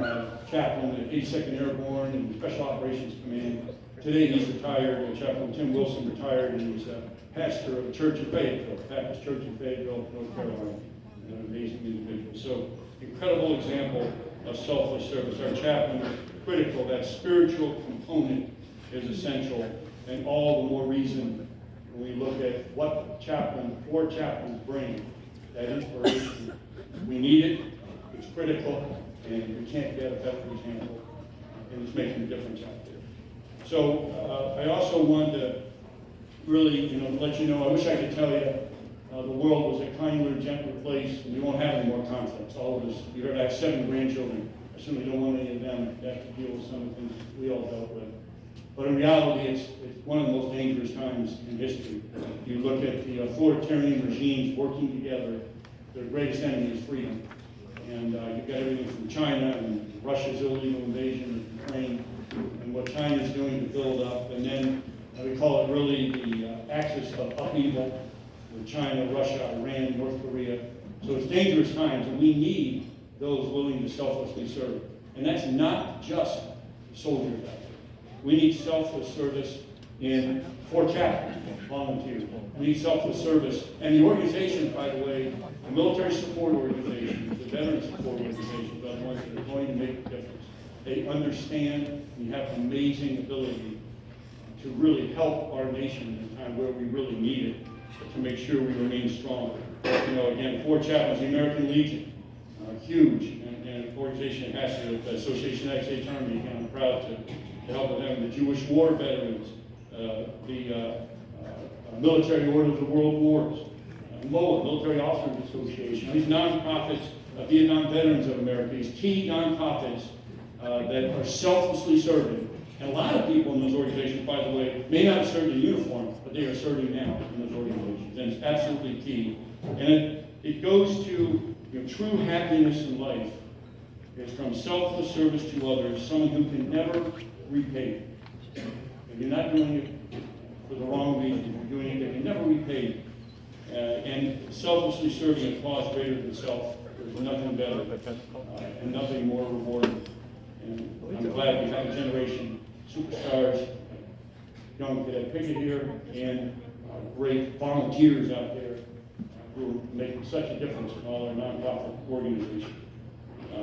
chaplain at 82nd Airborne and Special Operations Command. Today he's retired. Chaplain Tim Wilson retired, and he was a pastor of a church in Fayetteville, Baptist Church in Fayetteville, North Carolina. An amazing individual. So, incredible example of selfless service. Our chaplain is critical. That spiritual component is essential, and all the more reason when we look at what four chaplains bring, that inspiration. We need it. It's critical, and we can't get a better example, and it's making a difference out there. So I also wanted to really, let you know, I wish I could tell you the world was a kinder, gentler place, and we won't have any more conflicts. All of us, you heard I have 7 grandchildren. I certainly don't want any of them to have to deal with some of the things we all dealt with. But in reality, it's one of the most dangerous times in history. You look at the authoritarian regimes working together, their greatest enemy is freedom. And you've got everything from China and Russia's illegal invasion of Ukraine, and what China is doing to build up, and then we call it really the axis of upheaval with China, Russia, Iran, North Korea. So it's dangerous times, and we need those willing to selflessly serve. And that's not just soldiers out there. We need selfless service for chaplains, volunteers. We need selfless service. And the organizations, by the way, the military support organizations, the veteran support organizations are the ones that are going to make a difference. They understand and have amazing ability to really help our nation in a time where we really need it. The to make sure we remain strong. You know, again, Fort Chaplains, the American Legion, huge, and an organization that has to, the Association of United States Army, again, I'm proud to help with them, the Jewish War Veterans, the Military Order of the World Wars, MOA, Military Officers Association, these nonprofits, Vietnam Veterans of America, these key nonprofits that are selflessly serving. And a lot of people in those organizations, by the way, may not have served in uniform, but they are serving now in those organizations, and it's absolutely key. And it goes to true happiness in life. It's from selfless service to others, someone who can never repay. If you're not doing it for the wrong reason, if you're doing it, they can never repay. And selflessly serving a cause greater than self, there's nothing better and nothing more rewarding. And I'm glad we have a generation superstars, young Cadet Pickett here, and great volunteers out there who are making such a difference in all our nonprofit organizations.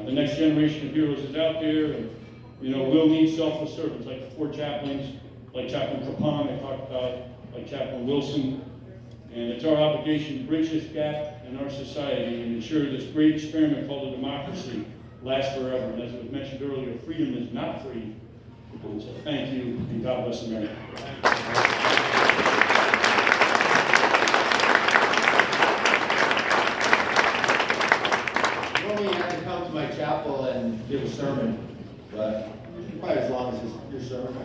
The next generation of heroes is out there, and we'll need selfless servants like the Fort Chaplains, like Chaplain Capon I talked about, like Chaplain Wilson. And it's our obligation to bridge this gap in our society and ensure this great experiment called a democracy lasts forever. And as was mentioned earlier, freedom is not free. So thank you, and God bless America. Normally I can come to my chapel and give a sermon, but probably as long as it's your sermon.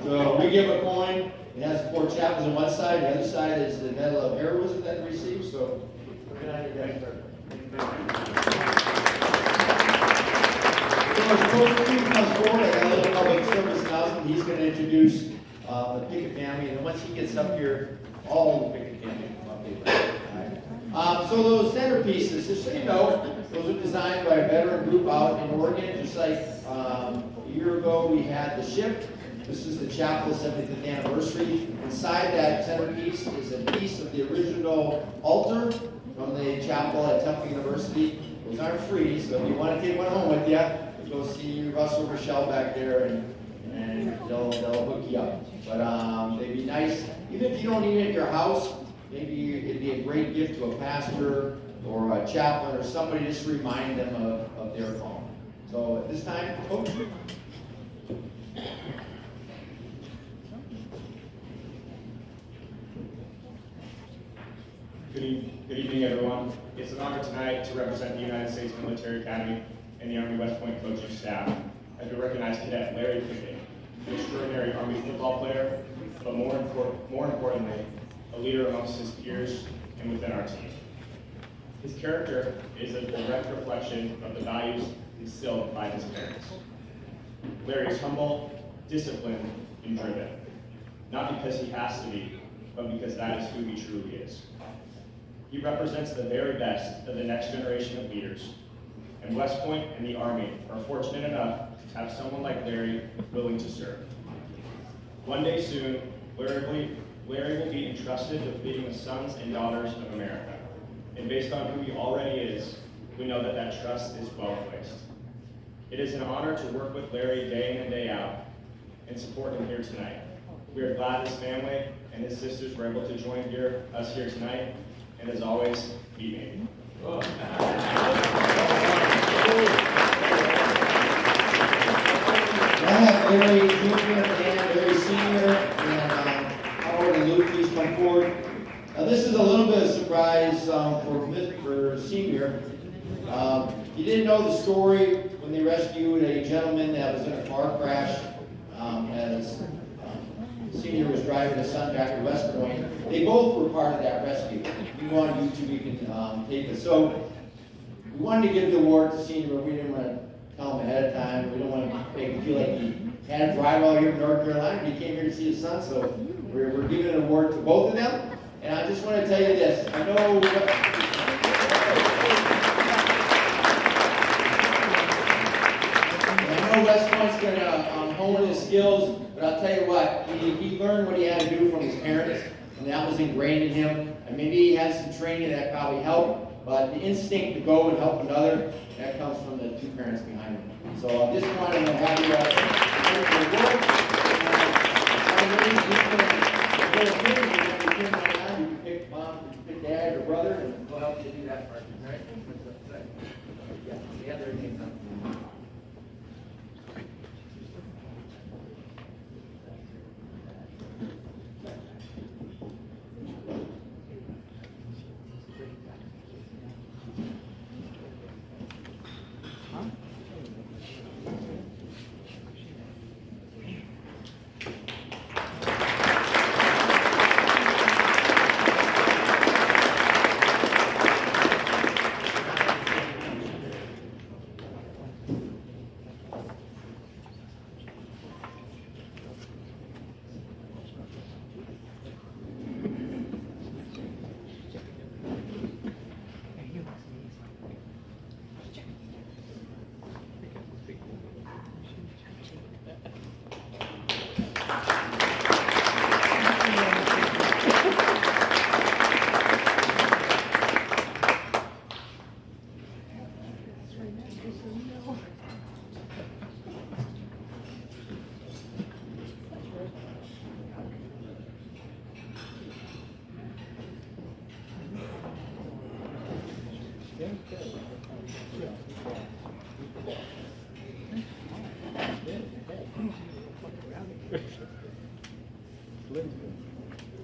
So we give a coin. It has 4 chapels on one side. The other side is the Medal of Heroism that we received. So good night, you guys. So as Coach Steve comes forward, I got a little public service announcement. He's going to introduce the Pickett family, and then once he gets up here, all the Pickett family come up here. So those centerpieces, just so you know, those are designed by a veteran group out in Oregon. Just like a year ago, we had the ship. This is the chapel 75th anniversary. Inside that centerpiece is a piece of the original altar from the chapel at Temple University. Those aren't free, so if you want to take one home with you, go see Russell Rochelle back there, and they'll hook you up. But they'd be nice, even if you don't need it at your house. Maybe it'd be a great gift to a pastor or a chaplain or somebody, just to remind them of their home. So at this time, Coach. Good evening, everyone. It's an honor tonight to represent the United States Military Academy and the Army West Point coaching staff as we recognize Cadet Larry Pickett, an extraordinary Army football player, but more importantly, a leader amongst his peers and within our team. His character is a direct reflection of the values instilled by his parents. Larry is humble, disciplined, and driven, not because he has to be, but because that is who he truly is. He represents the very best of the next generation of leaders, and West Point and the Army are fortunate enough to have someone like Larry willing to serve. One day soon, Larry will be entrusted with leading the sons and daughters of America. And based on who he already is, we know that that trust is well placed. It is an honor to work with Larry day in and day out and support him here tonight. We are glad his family and his sisters were able to join us here tonight. And as always, be me. I have Larry Jr. and Larry Sr. and Howard and Luke, please come forward. Now this is a little bit of surprise for Sr. You didn't know the story when they rescued a gentleman that was in a car crash as Sr. was driving his son back to West Point. They both were part of that rescue. If you go on YouTube, you can take it. So we wanted to give the award to Sr., but we didn't want to tell him ahead of time. We don't want to make him feel like he had to drive all here from North Carolina. He came here to see his son, so we're giving an award to both of them. And I just want to tell you this. I know West Point's going to hone his skills, but I'll tell you what, he learned what he had to do from his parents, and that was ingrained in him. And maybe he had some training that probably helped, but the instinct to go and help another, that comes from the 2 parents behind him. So I just wanted to have you to do that part, all right? Yeah, they have their names on.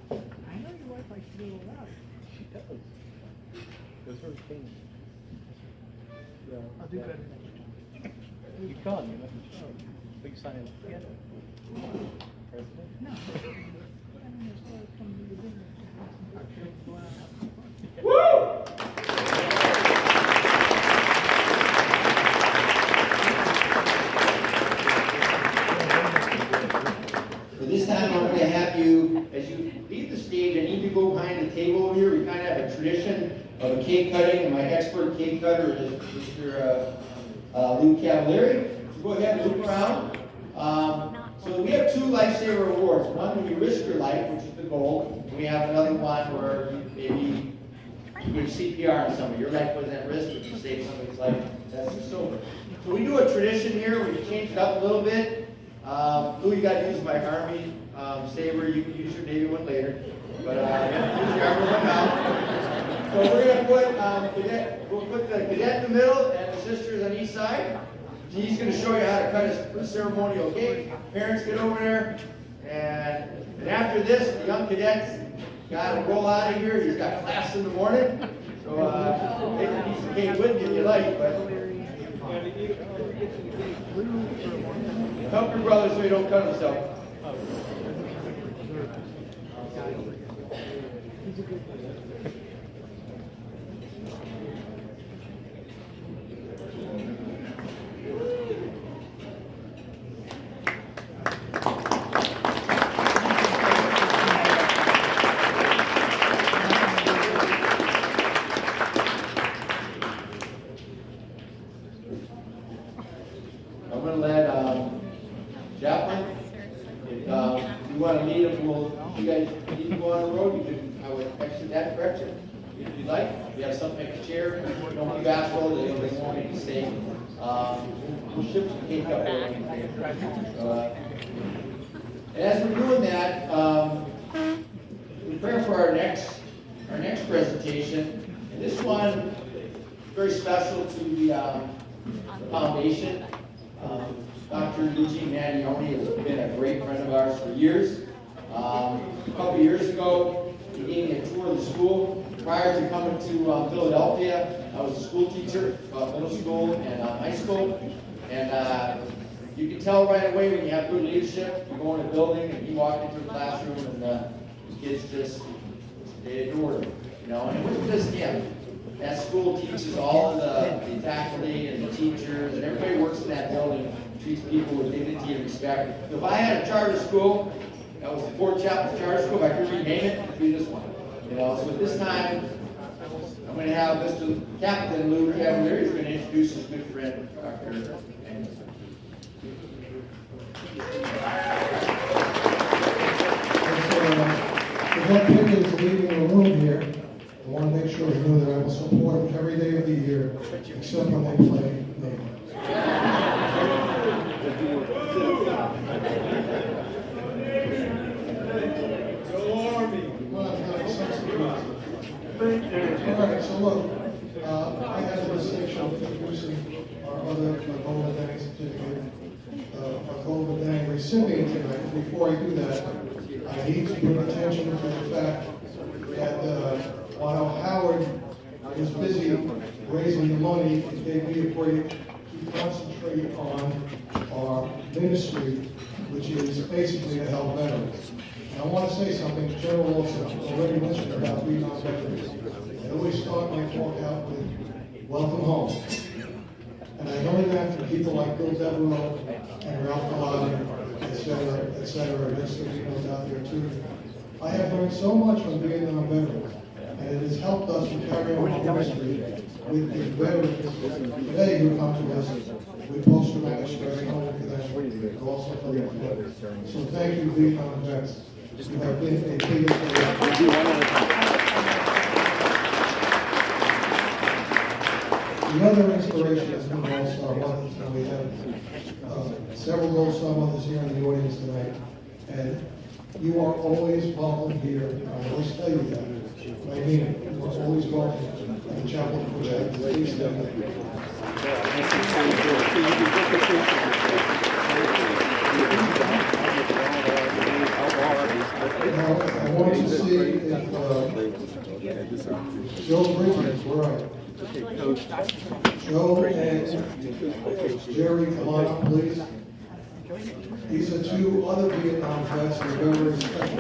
I know your wife likes to do a lot. She does. Those are things. Yeah, I'll do better next time. You can, you let me show. Big sign up together. President? No. But I mean, there's a lot of coming to the business. So this time I'm going to have you, as you leave the stage, I need you to go behind the table over here. We kind of have a tradition of a cake cutting, and my expert cake cutter is Mr. Lou Cavalieri. So go ahead and loop around. So we have two lifesaver awards. One when you risk your life, which is the gold. And we have another one where you maybe you do CPR on somebody. Your life was at risk, but you saved somebody's life. That's the silver. So we do a tradition here. We change it up a little bit. Lou, you got to use my Army saber. You can use your Navy one later, but use your Army one now. So we're going to put we'll put the cadet in the middle and the sisters on each side. He's going to show you how to cut a ceremonial cake. Parents, get over there, and after this, the young cadet's got to roll out of here. He's got class in the morning, so take a piece of cake with you if you like, but. Help your brother so he don't cut himself. I'm going to let Chaplain, if you want to lead them, you guys need to go on the road, I would exit that direction if you'd like. If you have something like a chair, don't be bashful, they won't make a mistake. We'll ship some cake up there. And as we're doing that, we prepare for our next presentation. And this one is very special to the foundation. Dr. Eugene Mannioni has been a great friend of ours for years. A couple years ago, he gave me a tour of the school. Prior to coming to Philadelphia, I was a school teacher, middle school and high school. And you can tell right away when you have good leadership, you go in a building and you walk into a classroom and the kids they adore him. You know, and it wasn't just him. That school teaches all of the faculty and the teachers and everybody works in that building, treats people with dignity and respect. So if I had a charter school, that was the Fort Chaplains Charter School, if I could rename it, it'd be this one. You know, so at this time, I'm going to have Mr. Captain Lou Cavalieri who's going to introduce his good friend, Dr. Anderson. Cadet Pickett is leaving the room here. I want to make sure you know that I will support him every day of the year, except when they play Navy. All right, so look, introducing our other Gold Medang certificate, our Gold Medang recipient tonight. Before I do that, I need to bring attention to the fact that while Howard was busy raising the money, it gave me a break to concentrate on our ministry, which is basically to help veterans. And I want to say something, General Wilson already mentioned about Vietnam veterans. I always start my talk out with, welcome home. And I learned that from people like Bill Devereaux and Ralph Collin, et cetera, Mr. Vino's out there too. I have learned so much from Vietnam veterans, and it has helped us to carry on our ministry with the veterans today who come to us with post-traumatic stress, not only for them, but also for their families. So thank you, Vietnam vets. You have been a big inspiration. The other inspiration has been Gold Star Mothers, and we have several Gold Star Mothers here in the audience tonight, and you are always welcome here. I always tell you that. I mean it. You are always welcome in the chapel of Pickett. Please stay there. Now, I want to see if Joe Bridges, where are you? Joe and Jerry, come on up, please. These are two other Vietnam vets who are very respected.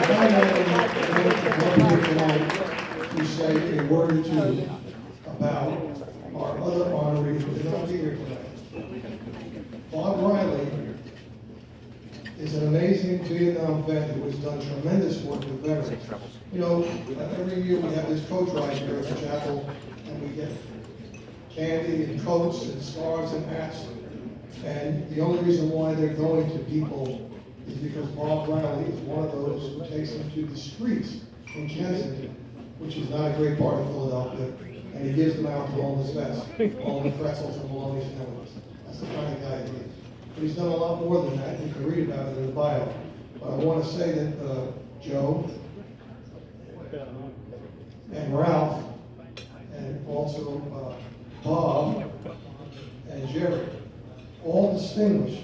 I'm here tonight to say a word or two about our other honoree who did not be here tonight. Bob Riley is an amazing Vietnam vet who has done tremendous work with veterans. You know, every year we have this coat ride here at the chapel, and we get candy and coats and scarves and hats. And the only reason why they're going to people is because Bob Riley is one of those who takes them to the streets in Kensington, which is not a great part of Philadelphia, and he gives them out to homeless vets, all the pretzels and bologna sandwiches. That's the kind of guy he is. But he's done a lot more than that. You can read about it in the bio. But I want to say that Joe and Ralph and also Bob and Jerry, all distinguished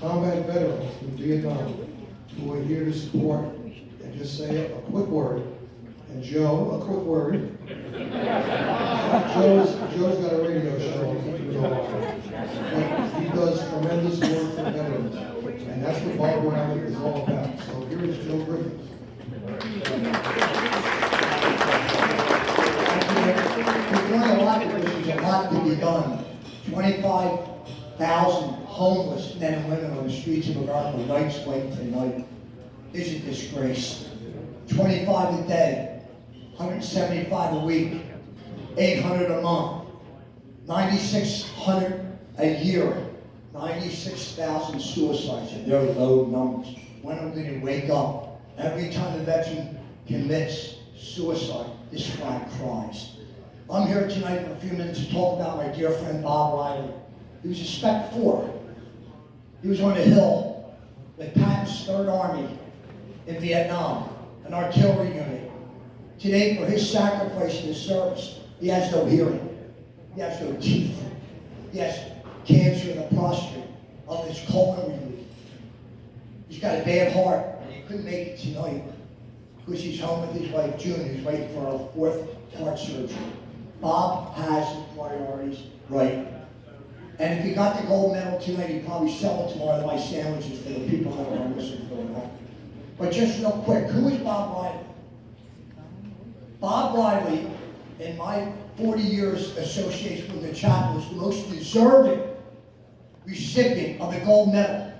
combat veterans from Vietnam who are here to support and just say a quick word. And Joe, a quick word. Joe's got a radio show. He can go on. But he does tremendous work for veterans. And that's what Bob Riley is all about. So here is Joe Griffiths. We're doing a lot because there's a lot to be done. 25,000 homeless men and women on the streets of America nights waiting tonight is a disgrace. 25 a day, 175 a week, 800 a month, 9,600 a year, 96,000 suicides, and they're low numbers. When are we going to wake up? Every time a veteran commits suicide, this flag cries. I'm here tonight for a few minutes to talk about my dear friend Bob Riley. He was a Spec 4. He was on the hill with Patton's 3rd Army in Vietnam, an artillery unit. Today, for his sacrifice in his service, he has no hearing. He has no teeth. He has cancer in the prostate of his colon removed. He's got a bad heart, and he couldn't make it tonight because he's home with his wife, June, who's waiting for her 4th heart surgery. Bob has his priorities right. And if he got the gold medal tonight, he'd probably sell it tomorrow to buy sandwiches for the people that are homeless in Philadelphia. But just real quick, who is Bob Riley? Bob Riley, in my 40 years association with the chapel, is the most deserving recipient of the gold medal.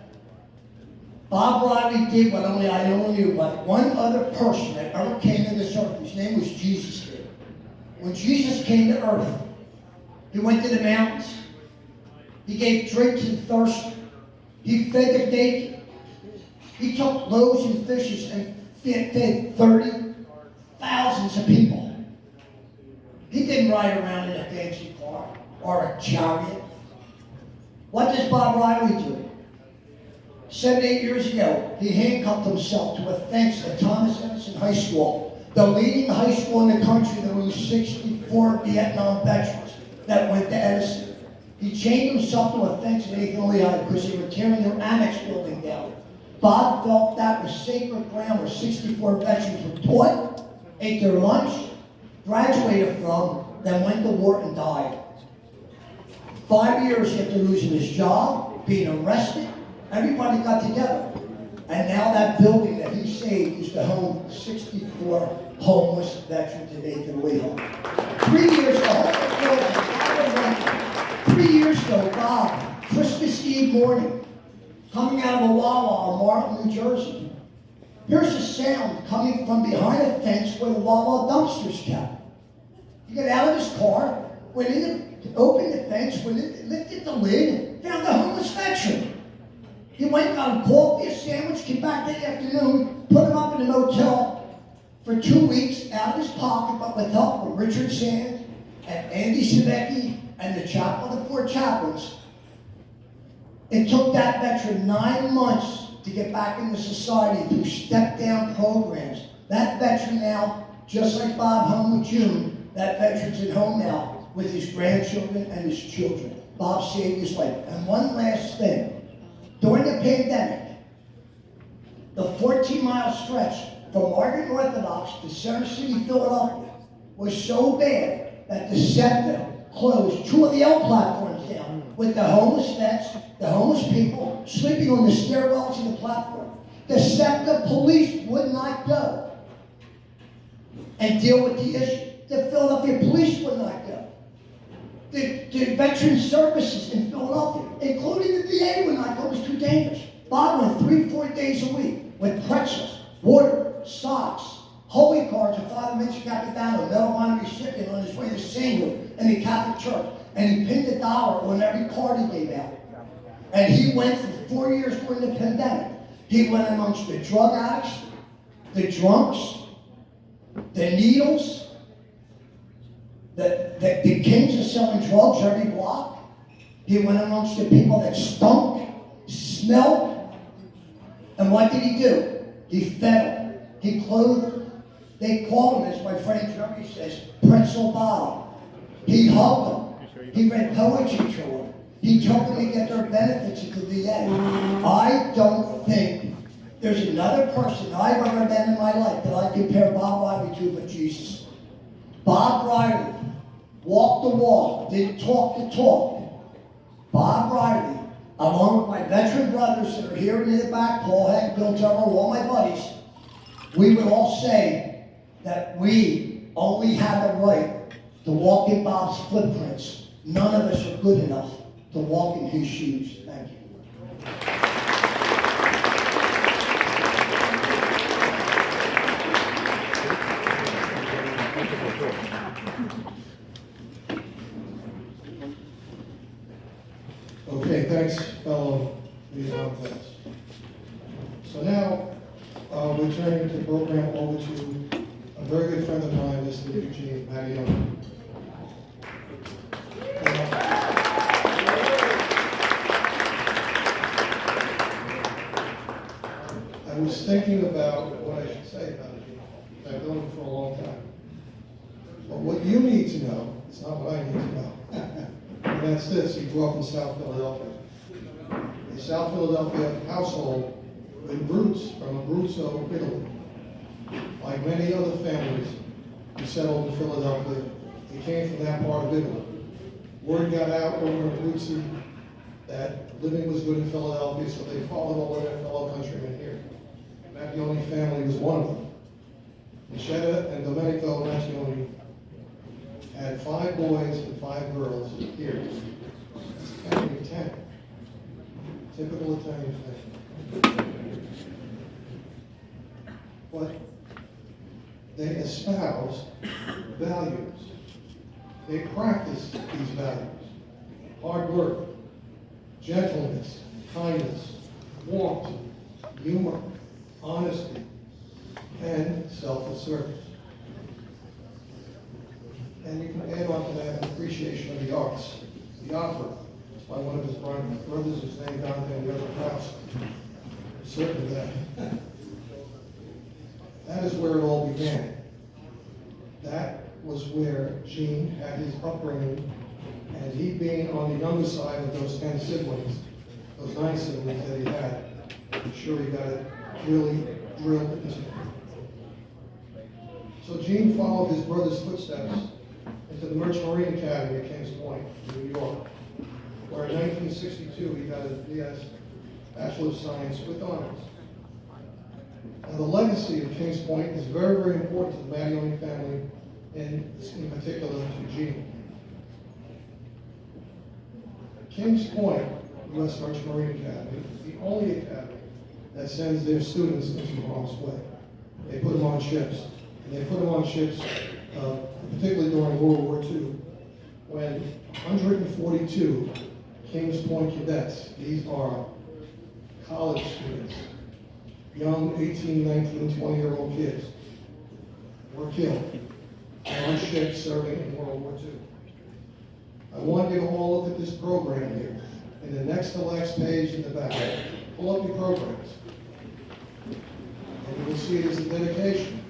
Bob Riley did what only I knew, but one other person that ever came to this earth, his name was Jesus. When Jesus came to earth, he went to the mountains. He gave drink to the thirsty. He fed the naked. He took loaves and fishes and fed 30,000 of people. He didn't ride around in a fancy car or a chariot. What does Bob Riley do? 7, 8 years ago, he handcuffed himself to a fence at Thomas Edison High School. the leading high school in the country to lose 64 Vietnam veterans that went to Edison. He chained himself to a fence in 8th and Lehigh because they were tearing their annex building down. Bob felt that was sacred ground where 64 veterans were taught, ate their lunch, graduated from, then went to war and died. 5 years after losing his job, being arrested, everybody got together. And now that building that he saved is the home of 64 homeless veterans in 8th and Lehigh. 3 years ago, 3 years ago, Bob, Christmas Eve morning, coming out of a Wawa in Marlton, New Jersey. Here's a sound coming from behind a fence where the Wawa dumpsters kept. He got out of his car, went in, opened the fence, went in, lifted the lid, found a homeless veteran. He went, got him coffee, a sandwich, came back that afternoon, put him up in an hotel for 2 weeks out of his pocket, but with help from Richard Sands and Andy Savecki and the chaplain of the 4 chaplains. It took that veteran 9 months to get back into society through step-down programs. That veteran now, just like Bob home with June, that veteran's at home now with his grandchildren and his children. Bob saved his life. And one last thing. During the pandemic, the 14-mile stretch from Margaret Orthodox to Center City, Philadelphia was so bad that the SEPTA closed 2 of the L platforms down with the homeless vets, the homeless people sleeping on the stairwells of the platform. The SEPTA police would not go and deal with the issue. The Philadelphia police would not go. The veteran services in Philadelphia, including the VA, would not go. It was too dangerous. Bob went 3-4 days a week with pretzels, water, socks, holy cards of Father Mitch Capitano, medal honor recipient on his way to sainthood in the Catholic Church. And he pinned $1 on every card he gave out. And he went for 4 years during the pandemic. He went amongst the drug addicts, the drunks, the needles, the kings of selling drugs every block. He went amongst the people that stunk, smelled. And what did he do? He fed them. He clothed them. They called him, as my friend Jeremy says, Pretzel Bob. He hugged them. He read poetry to them. He took them to get their benefits at the VA. I don't think there's another person I've ever met in my life that I compare Bob Riley to but Jesus. Bob Riley walked the walk, didn't talk the talk. Bob Riley, along with my veteran brothers that are here in the back, Paul Heck, Bill Trevor, all my buddies, we would all say that we only have the right to walk in Bob's footprints. None of us are good enough to walk in his shoes. Thank you. Okay, thanks, fellow Vietnam vets. So now, we're turning the program over to a very good friend of mine, Mr. Eugene Mattione. I was thinking about what I should say about it. I've known him for a long time. But what you need to know is not what I need to know. And that's this: he grew up in South Philadelphia. A South Philadelphia household with roots from Abruzzo, Italy. Like many other families who settled in Philadelphia, he came from that part of Italy. Word got out over in Abruzzo that living was good in Philadelphia, so they followed all of their fellow countrymen here. Mattione family was one of them. Michetta and Domenico Mattione had 5 boys and 5 girls here. Family of 10. Typical Italian family. But they espouse values. They practice these values. Hard work, gentleness, kindness, warmth, humor, honesty, and selfless service. And you can add on to that an appreciation of the arts, the opera. It's by one of his brothers who's named Dante and the other Faust. Certain of that. That is where it all began. where Gene had his upbringing, and he being on the younger side of those 10 siblings, those 9 siblings that he had, I'm sure he got it really drilled into him. So Gene followed his brother's footsteps into the Merchant Marine Academy at Kings Point, New York, where in 1962 he got his BS, Bachelor of Science with honors. Now the legacy of Kings Point is very, very important to the Mattioni family, and in particular to Gene. Kings Point, U.S. Merchant Marine Academy, is the only academy that sends their students into harm's way. They put them on ships, and they put them on ships, particularly during World War II, when 142 Kings Point cadets, these are college students, young 18, 19, 20-year-old kids, were killed on ships serving in World War II. I want you to all look at this program here. In the next to last page in the back, pull up your programs. And you will see it as a dedication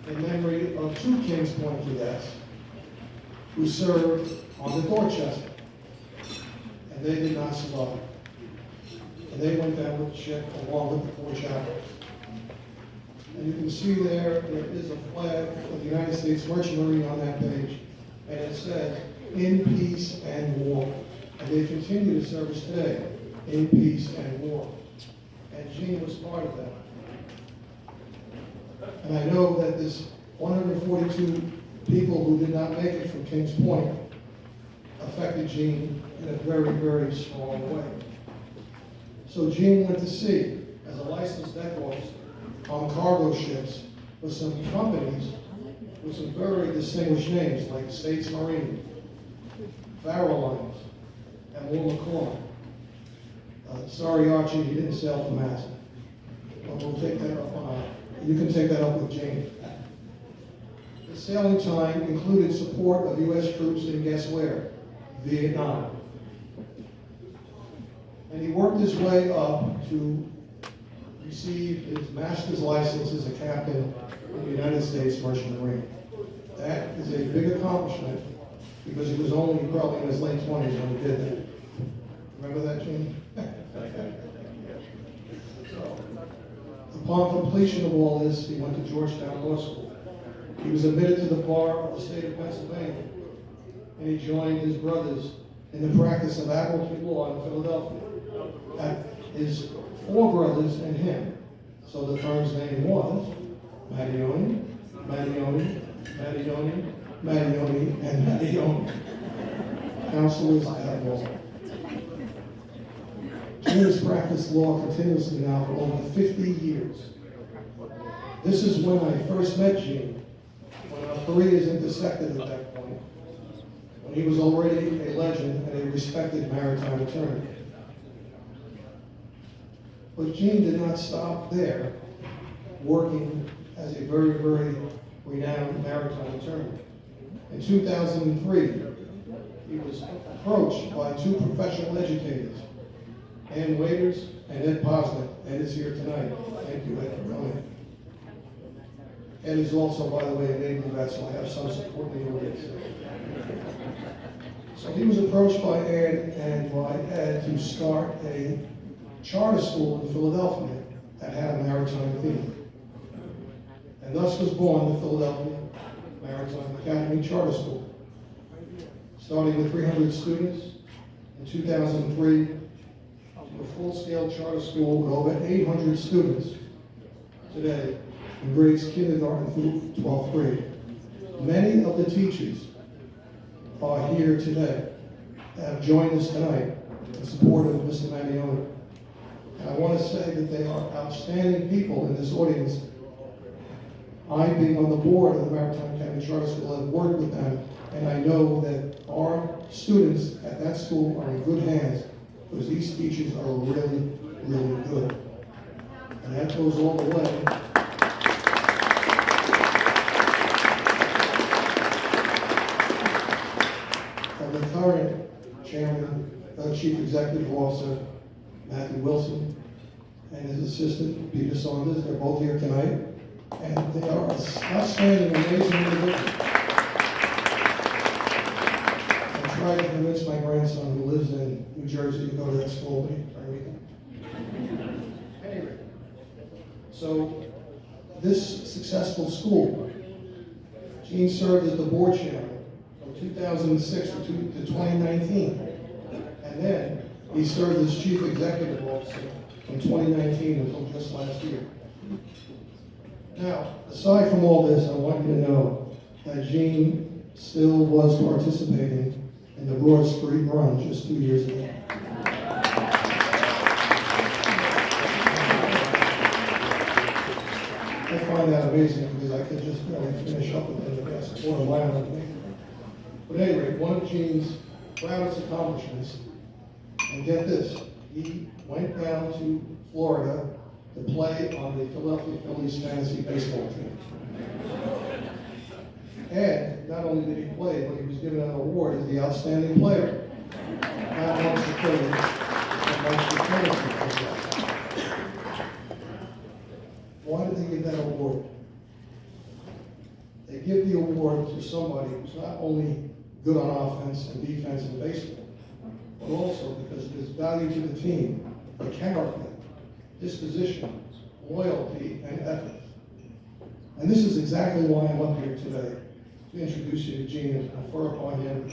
in memory of 2 Kings Point cadets who served on the Dorchester. And they did not survive. And they went down with the ship along with the 4 chaplains. And you can see there is a flag of the United States Merchant Marine on that page, and it says, "In peace and war." And they continue to service today, in peace and war. And Gene was part of that. And I know that this 142 people who did not make it from Kings Point affected Gene in a very, very strong way. So Gene went to sea as a licensed deck officer on cargo ships with some companies with some very distinguished names like States Marine, Farrow Lines, and Will McCormick. Sorry, Archie, he didn't sail for Madison. But we'll take that up you can take that up with Jane. The sailing time included support of U.S. troops in guess where? Vietnam. And he worked his way up to receive his master's license as a captain in the United States Merchant Marine. That is a big accomplishment because he was only probably in his late 20s when he did that. Remember that, Gene? So, upon completion of all this, he went to Georgetown Law School. He was admitted to the bar of the state of Pennsylvania, and he joined his brothers in the practice of admiralty law in Philadelphia. His 4 brothers and him. So the firm's name was Mattioni, Mattioni, Mattioni, Mattioni, and Mattioni. Counselors at law. Gene has practiced law continuously now for over 50 years. This is when I first met Gene, when our careers intersected at that point, when he was already a legend and a respected maritime attorney. But Gene did not stop there, working as a very, very renowned maritime attorney. In 2003, he was approached by 2 professional educators, Ann Waiters and Ed Posnick. Ed is here tonight. Thank you, Ed, for coming. Ed is also, by the way, a Navy vet, so I have some support in the audience. So he was approached by Ann and by Ed to start a charter school in Philadelphia that had a maritime theme. And thus was born the Philadelphia Maritime Academy Charter School. Starting with 300 students in 2003 to a full-scale charter school with over 800 students today in grades kindergarten through 12th grade. Many of the teachers are here today, have joined us tonight in support of Mr. Mattioni. And I want to say that they are outstanding people in this audience. I, being on the board of the Maritime Academy Charter School, have worked with them, and I know that our students at that school are in good hands because these teachers are really, really good. And that goes all the way. From the current chairman, chief executive officer, Matthew Wilson, and his assistant, Peter Saunders. They're both here tonight. And they are outstanding, amazing individuals. I tried to convince my grandson who lives in New Jersey to go to that school, but he anyway, so this successful school, Gene served as the board chairman from 2006 to 2019. And then he served as chief executive officer from 2019 until just last year. Now, aside from all this, I want you to know that Gene still was participating in the Broad Street Run just 2 years ago. I find that amazing because I could just barely finish up within the past quarter mile of me. But anyway, one of Gene's proudest accomplishments, and get this, he went down to Florida to play on the Philadelphia Phillies fantasy baseball team. And not only did he play, but he was given an award as the outstanding player. Not amongst the Phillies, but amongst the fantasy players. Why did they give that award? They give the award to somebody who's not only good on offense and defense in baseball, but also because of his value to the team, the character, disposition, loyalty, and effort. And this is exactly why I'm up here today, to introduce you to Gene and confer upon him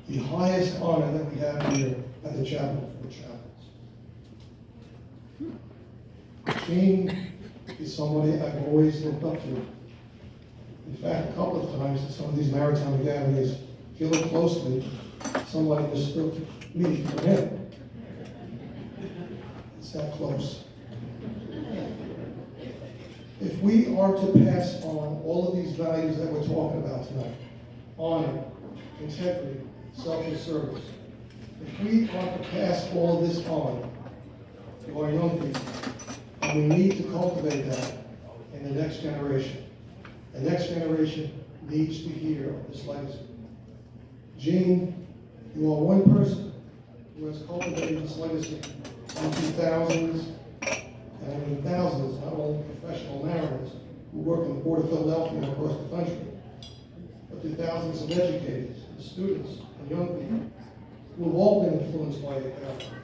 the highest honor that we have here at the Chapel for Chaplains. Gene is somebody I've always looked up to. In fact, a couple of times at some of these maritime academies, if you look closely, somebody mistook me for him. It's that close. If we are to pass on all of these values that we're talking about tonight, honor, integrity, selfless service, if we are to pass all of this on to our young people, and we need to cultivate that in the next generation. The next generation needs to hear of this legacy. Gene, you are one person who has cultivated this legacy in 2000s, and I mean thousands, not only professional mariners who work in the Port of Philadelphia and across the country, but to thousands of educators, and students, and young people who have all been influenced by your character,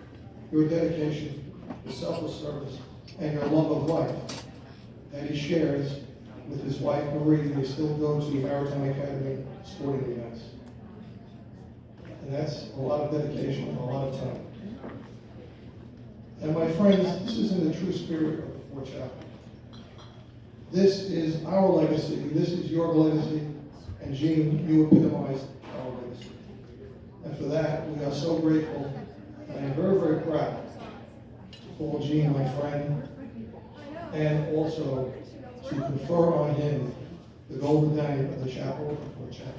your dedication, your selfless service, and your love of life that he shares with his wife Marie, and they still go to Maritime Academy sporting events. And that's a lot of dedication and a lot of time. And my friends, this is in the true spirit of the Fort Chapel. This is our legacy, this is your legacy, and Gene, you epitomize our legacy. And for that, we are so grateful, and I'm very, very proud to call Gene my friend, and also to confer on him the gold medallion of the Chapel of Fort Chapel.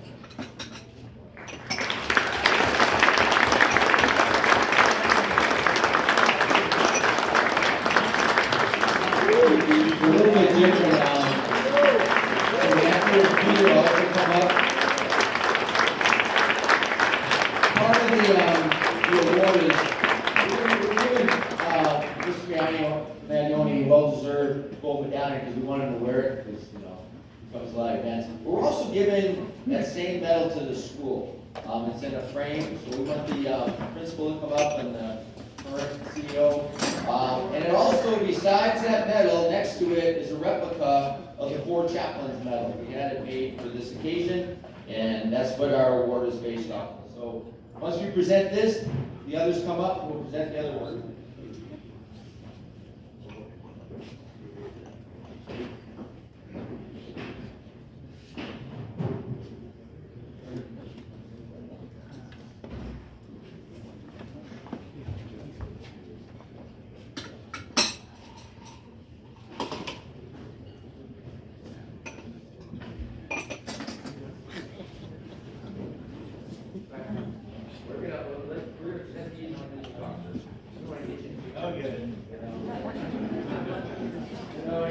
A little bit different. And after Peter also come up. Part of the award is we're giving Mr. Maglione well-deserved gold medallion because we want him to wear it because it comes a lot of events. We're also giving that same medal to the school. It's in a frame, so we want the principal to come up and the current CEO. And it also, besides that medal, next to it is a replica of the Fort Chaplains medal. We had it made for this occasion, and that's what our award is based on. So once we present this, the others come up and we'll present the other award.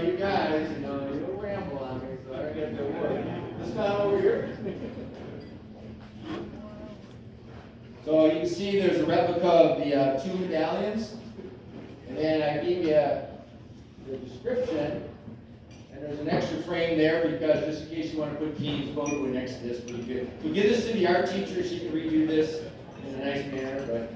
You guys, you'll ramble on me, so I get the award. This guy over here. So you can see there's a replica of the two medallions, and then I gave you the description, And there's an extra frame there because just in case you want to put Keene's photo next to this, we give this to the art teacher, she can redo this in a nice manner, but.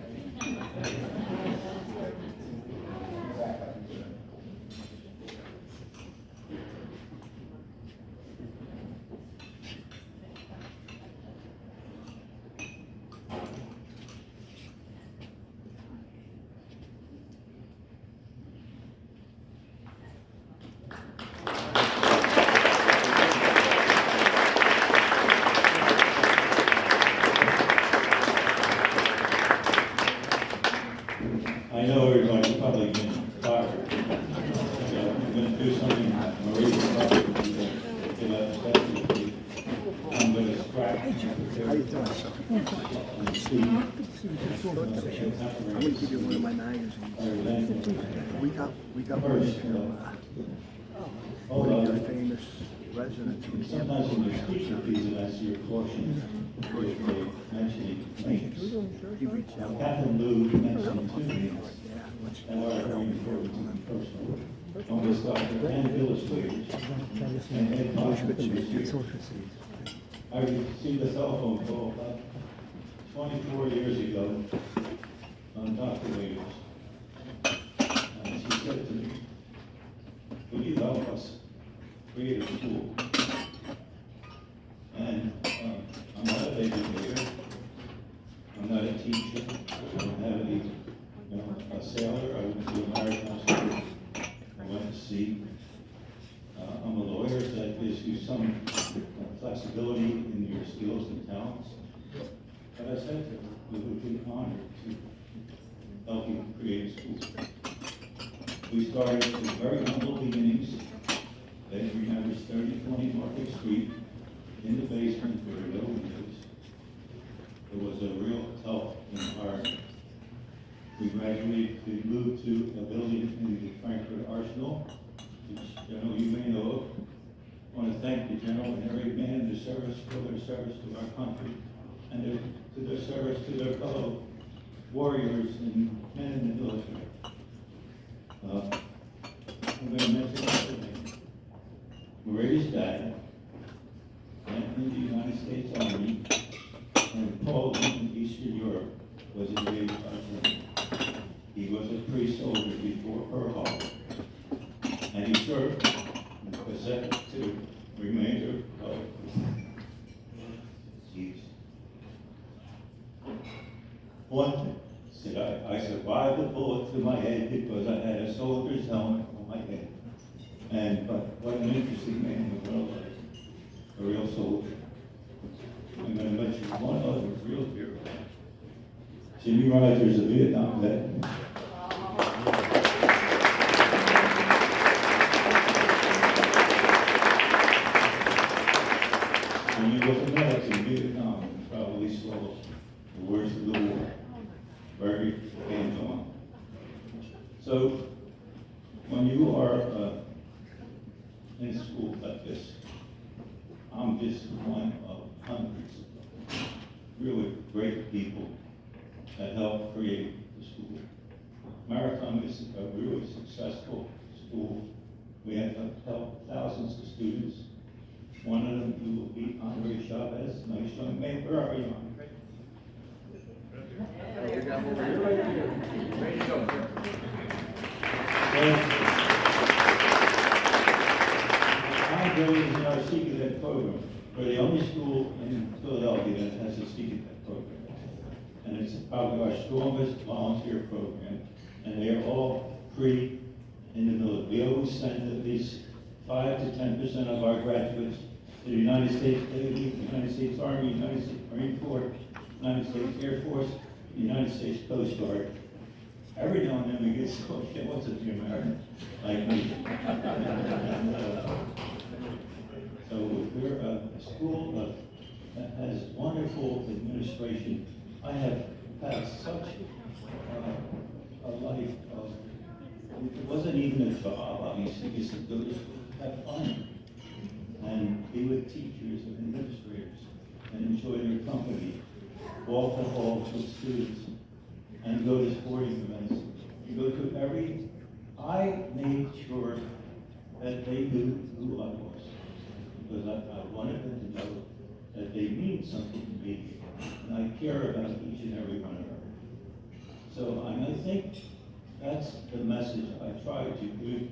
I know everybody's probably been tired. So I'm going to do something Maria probably give us specialty. I'm going to scratch. How you doing, sir? I'm gonna give you one of my magazines. We got one from one of your famous residents. Sometimes when you speak to these, I see your caution. They mentioning links. Captain Lou mentioned two links that are very important to me personally. One was Dr. Ann Illustrated and Ed Foster. I received a telephone call about 24 years ago on Dr. Williams. And she said to me, "Will you help us create a school?" And I'm not an educator, I'm not a teacher, I don't have any, a sailor, I went to a maritime school, I went to sea. I'm a lawyer, so that gives you some flexibility in your skills and talents. But I said to her, it would be an honor to help you create a school. We started with very humble beginnings. Then remembers 3020 Market Street, in the basement where no one lives. It was a real tough environment. We gradually moved to a building in the Frankfurt Arsenal, which you may know of. I want to thank the general and every man in the service for their service to our country and to their service to their fellow warriors and men in the military. I'm going to mention another name. Maria's dad went in the United States Army and called in Eastern Europe was engaged by him. He was a pre-soldier before Pearl Harbor, and he served and was sent to the remainder of one thing. I survived the bullet to my head because I had a soldier's helmet on my head. But what an interesting man in the world, a real soldier. I'm going to mention one other real hero. Jimmy Rogers, a Vietnam vet. When you look at medics in Vietnam, you probably saw the worst of the war. Very hands-on. So, when you are in a school like this, I'm just one of hundreds of really great people that helped create the school. Marathon is a really successful school. We have helped thousands of students. One of them who will be Andre Chavez, nice young man. Where are you, Andre? Ready to go. Andre is in our Secret Ed program. We're the only school in Philadelphia that has a Secret Ed program. And it's probably our strongest volunteer program. And they are all free in the military. We always send at least 5 to 10% of our graduates to the United States Navy, the United States Army, United States Marine Corps, United States Air Force, the United States Coast Guard. Every now and then we get so, okay, what's it, you're American? Like me. So we're a school that has wonderful administration. I have had such a life of, it wasn't even a job, obviously, it's to go to school, have fun, and be with teachers and administrators, and enjoy their company, walk the halls with students, and go to sporting events. You go to I made sure that they knew who I was. Because I wanted them to know that they mean something to me, and I care about each and every one of them. So I think that's the message I try to give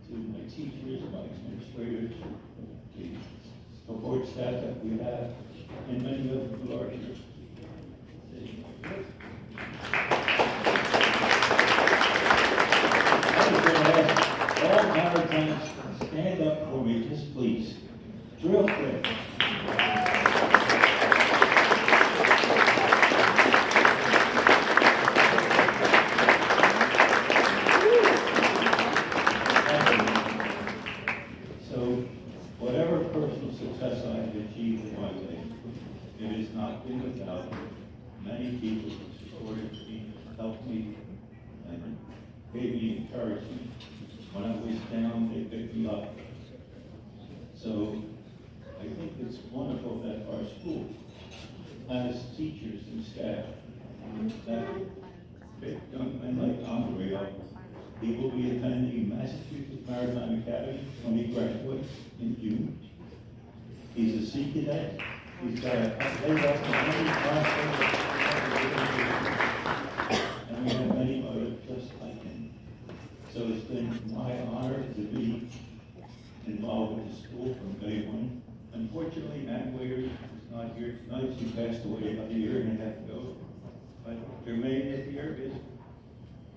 to my teachers, my administrators, the support staff that we have, and many of them who are here. I was going to ask all Maritimes, stand up for me, just please. Real quick. So, whatever personal success I have achieved in my life, it has not been without many people who supported me, helped me, and gave me encouragement. When I was down, they picked me up. So, I think it's wonderful that our school has teachers and staff that pick young men like Andre up. He will be attending Massachusetts Maritime Academy when he graduates in June. He's a Sea Cadet. He's got a leg up in many classes. And we have many others just like him. So it's been my honor to be involved with the school from day one. Unfortunately, Ann Waiters is not here tonight. She passed away about a year and a half ago. But Jermaine is here,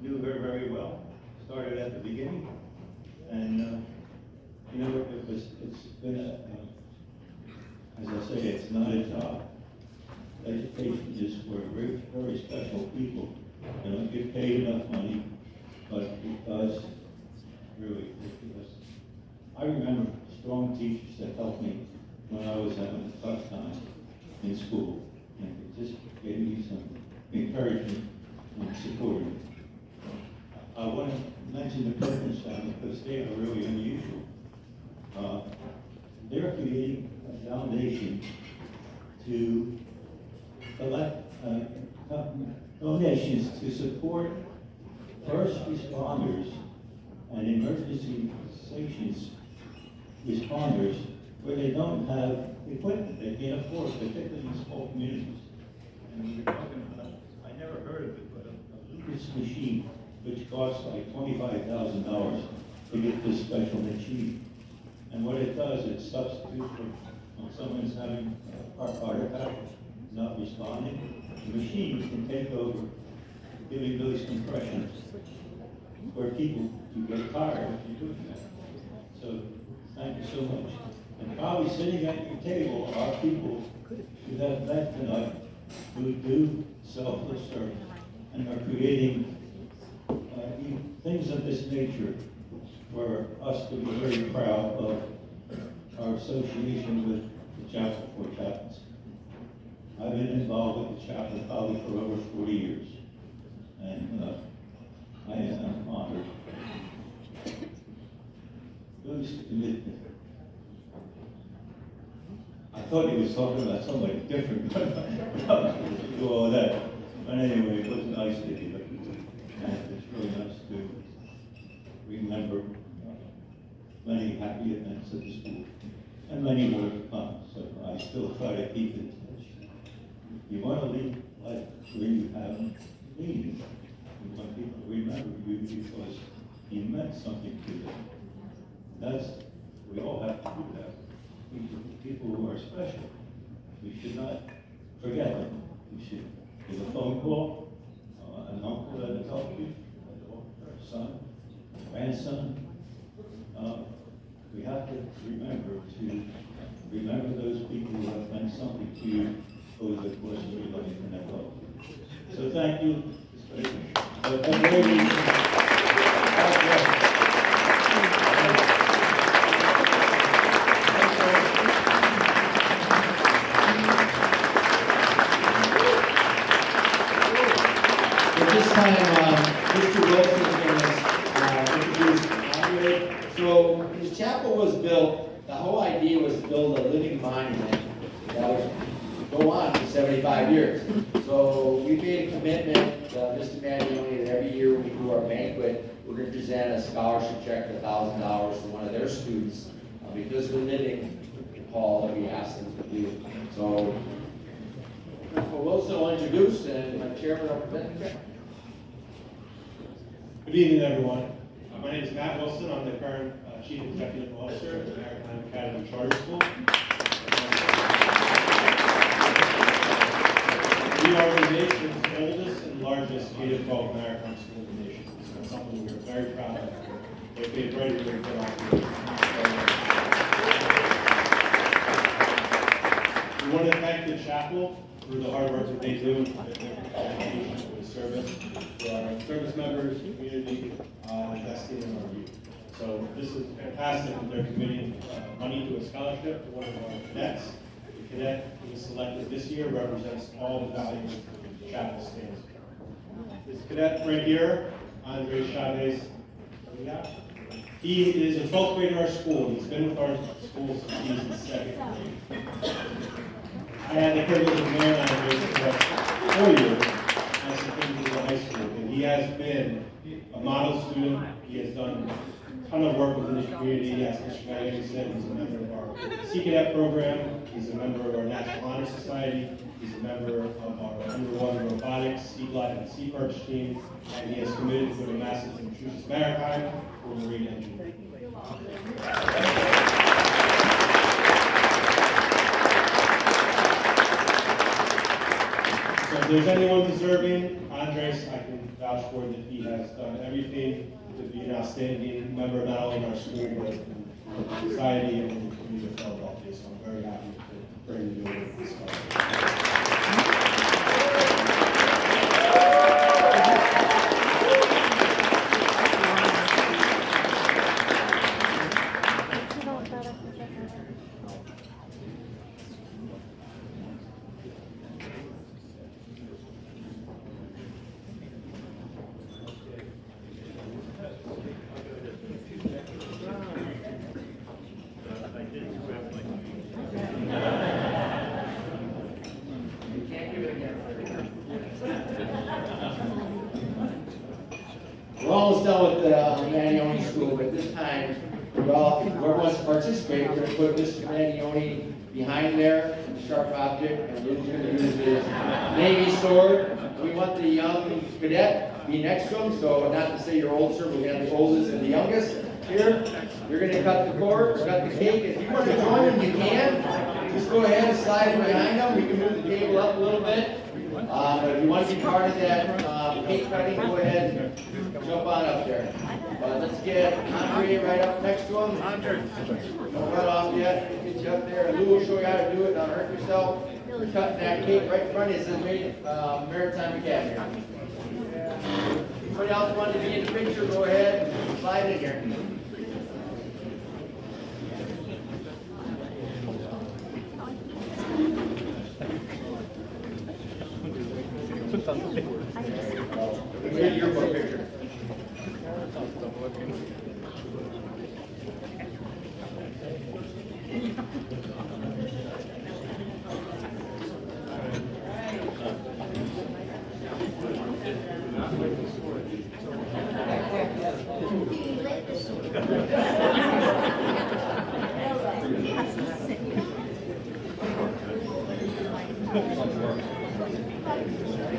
knew her very well. Started at the beginning, and you know, it's been as I say, it's not a job. Education is for very, very special people. They don't get paid enough money, but it does really ridiculous. I remember strong teachers that helped me when I was having a tough time in school, and it just gave me some encouragement and supported me. I want to mention the Perkins family because they are really unusual. They're creating a foundation to collect donations to support first responders and emergency situations responders where they don't have equipment they can't afford, particularly in small communities. And we were talking about, I never heard of it, but a Lucas machine which costs like $25,000 to get this special machine. And what it does, it substitutes for when someone's having a heart attack, not responding, the machine can take over giving those compressions where people, you get tired if you're doing that. So, thank you so much. And probably sitting at your table are people who have met tonight who do selfless service and are creating things of this nature for us to be very proud of our association with the Chapel for Chaplains. I've been involved with the chapel probably for over 40 years, and I am honored. I thought he was talking about somebody different, but do all that. But anyway, it was nice to hear. And it's really nice to remember many happy events at the school, and many more to come. So I still try to keep in touch. You want to leave life where you have meaning. You want people to remember you because you meant something to them. That's, we all have to do that. People who are special, we should not forget them. We should give a phone call, an uncle that has helped you, a daughter, a son, a grandson. We have to remember those people who have done something to you over the course of your life and have helped you. So thank you. At this time, Mr. Wilson is going to introduce Andre. So the chapel was built, the whole idea was to build a living monument that would go on for 75 years. So we made a commitment, Mr. Manuel, that every year we do our banquet, we're going to present a scholarship check for $1,000 to one of their students because of the knitting hall that we asked them to do. So, Principal Wilson will introduce, and my chairman will present the check. Good evening, everyone. My name is Matt Wilson. I'm the current Chief Executive Officer at the Maritime Academy Charter School. We are the nation's oldest and largest K-12 maritime school in the nation. So it's something we're very proud of. They've been very, very good operation. We want to thank the chapel for the hard work that they do, for the service, for our service members, community, investing in our youth. So this is fantastic that they're committing money to a scholarship to one of our cadets. The cadet who was selected this year represents all the values the chapel stands for. This cadet right here, Andre Chavez, he is a 12th grader in our school. He's been with our school since he was in second grade. I had the privilege of knowing Andre for 4 years as he came to the high school, and he has been a model student. He has done a ton of work within the community. As Mr. Diane said, he's a member of our Sea Cadet program. He's a member of our National Honor Society. He's a member of our underwater robotics, sea glide, and sea perch team, and he has committed to put a master's in Massachusetts Maritime for marine engineering. So if there's anyone deserving, Andres, I can vouch for that he has done everything to be an outstanding member, not only in our school, but in society and in the community of Philadelphia. So I'm very happy to bring you this We're almost done with the Manione School, but this time, well, whoever wants to participate, we're going to put Mr. Manione behind there, the sharp object, and Lou's going to use his Navy sword. We want the young cadet to be next to him, so not to say you're old, sir, but we have the oldest and the youngest here. You're going to cut the cord, cut the cake. If you want to join them, you can. Just go ahead and slide in behind them. We can move the table up a little bit. But if you want to be part of that cake cutting, go ahead and jump on up there. Let's get Andre right up next to him. Don't cut off yet. Get you up there. Lou will show you how to do it. Don't hurt yourself. We're cutting that cake right in front of you. It says Maritime Academy. Anybody else want to be in the picture? Go ahead and slide in here. Here's your book picture.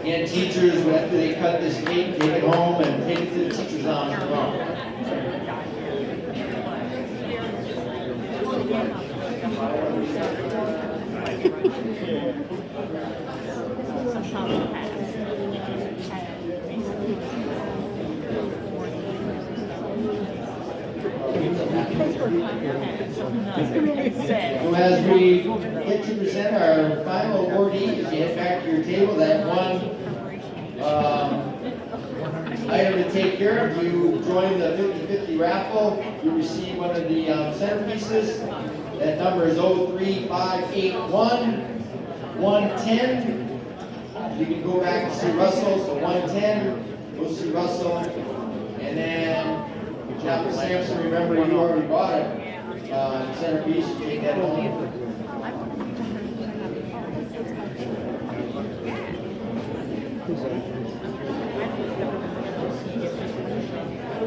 Again, teachers, after they cut this cake, take it home and take it to the teacher's lounge tomorrow. So as we get to present our final awardee, as you head back to your table, that one item to take care of. You join the 50-50 raffle. You receive one of the centerpieces. That number is 03581 110. You can go back and see Russell, so 110. Go see Russell. And then Chaplain Sampson, remember you already bought it. Centerpiece, you take that home. My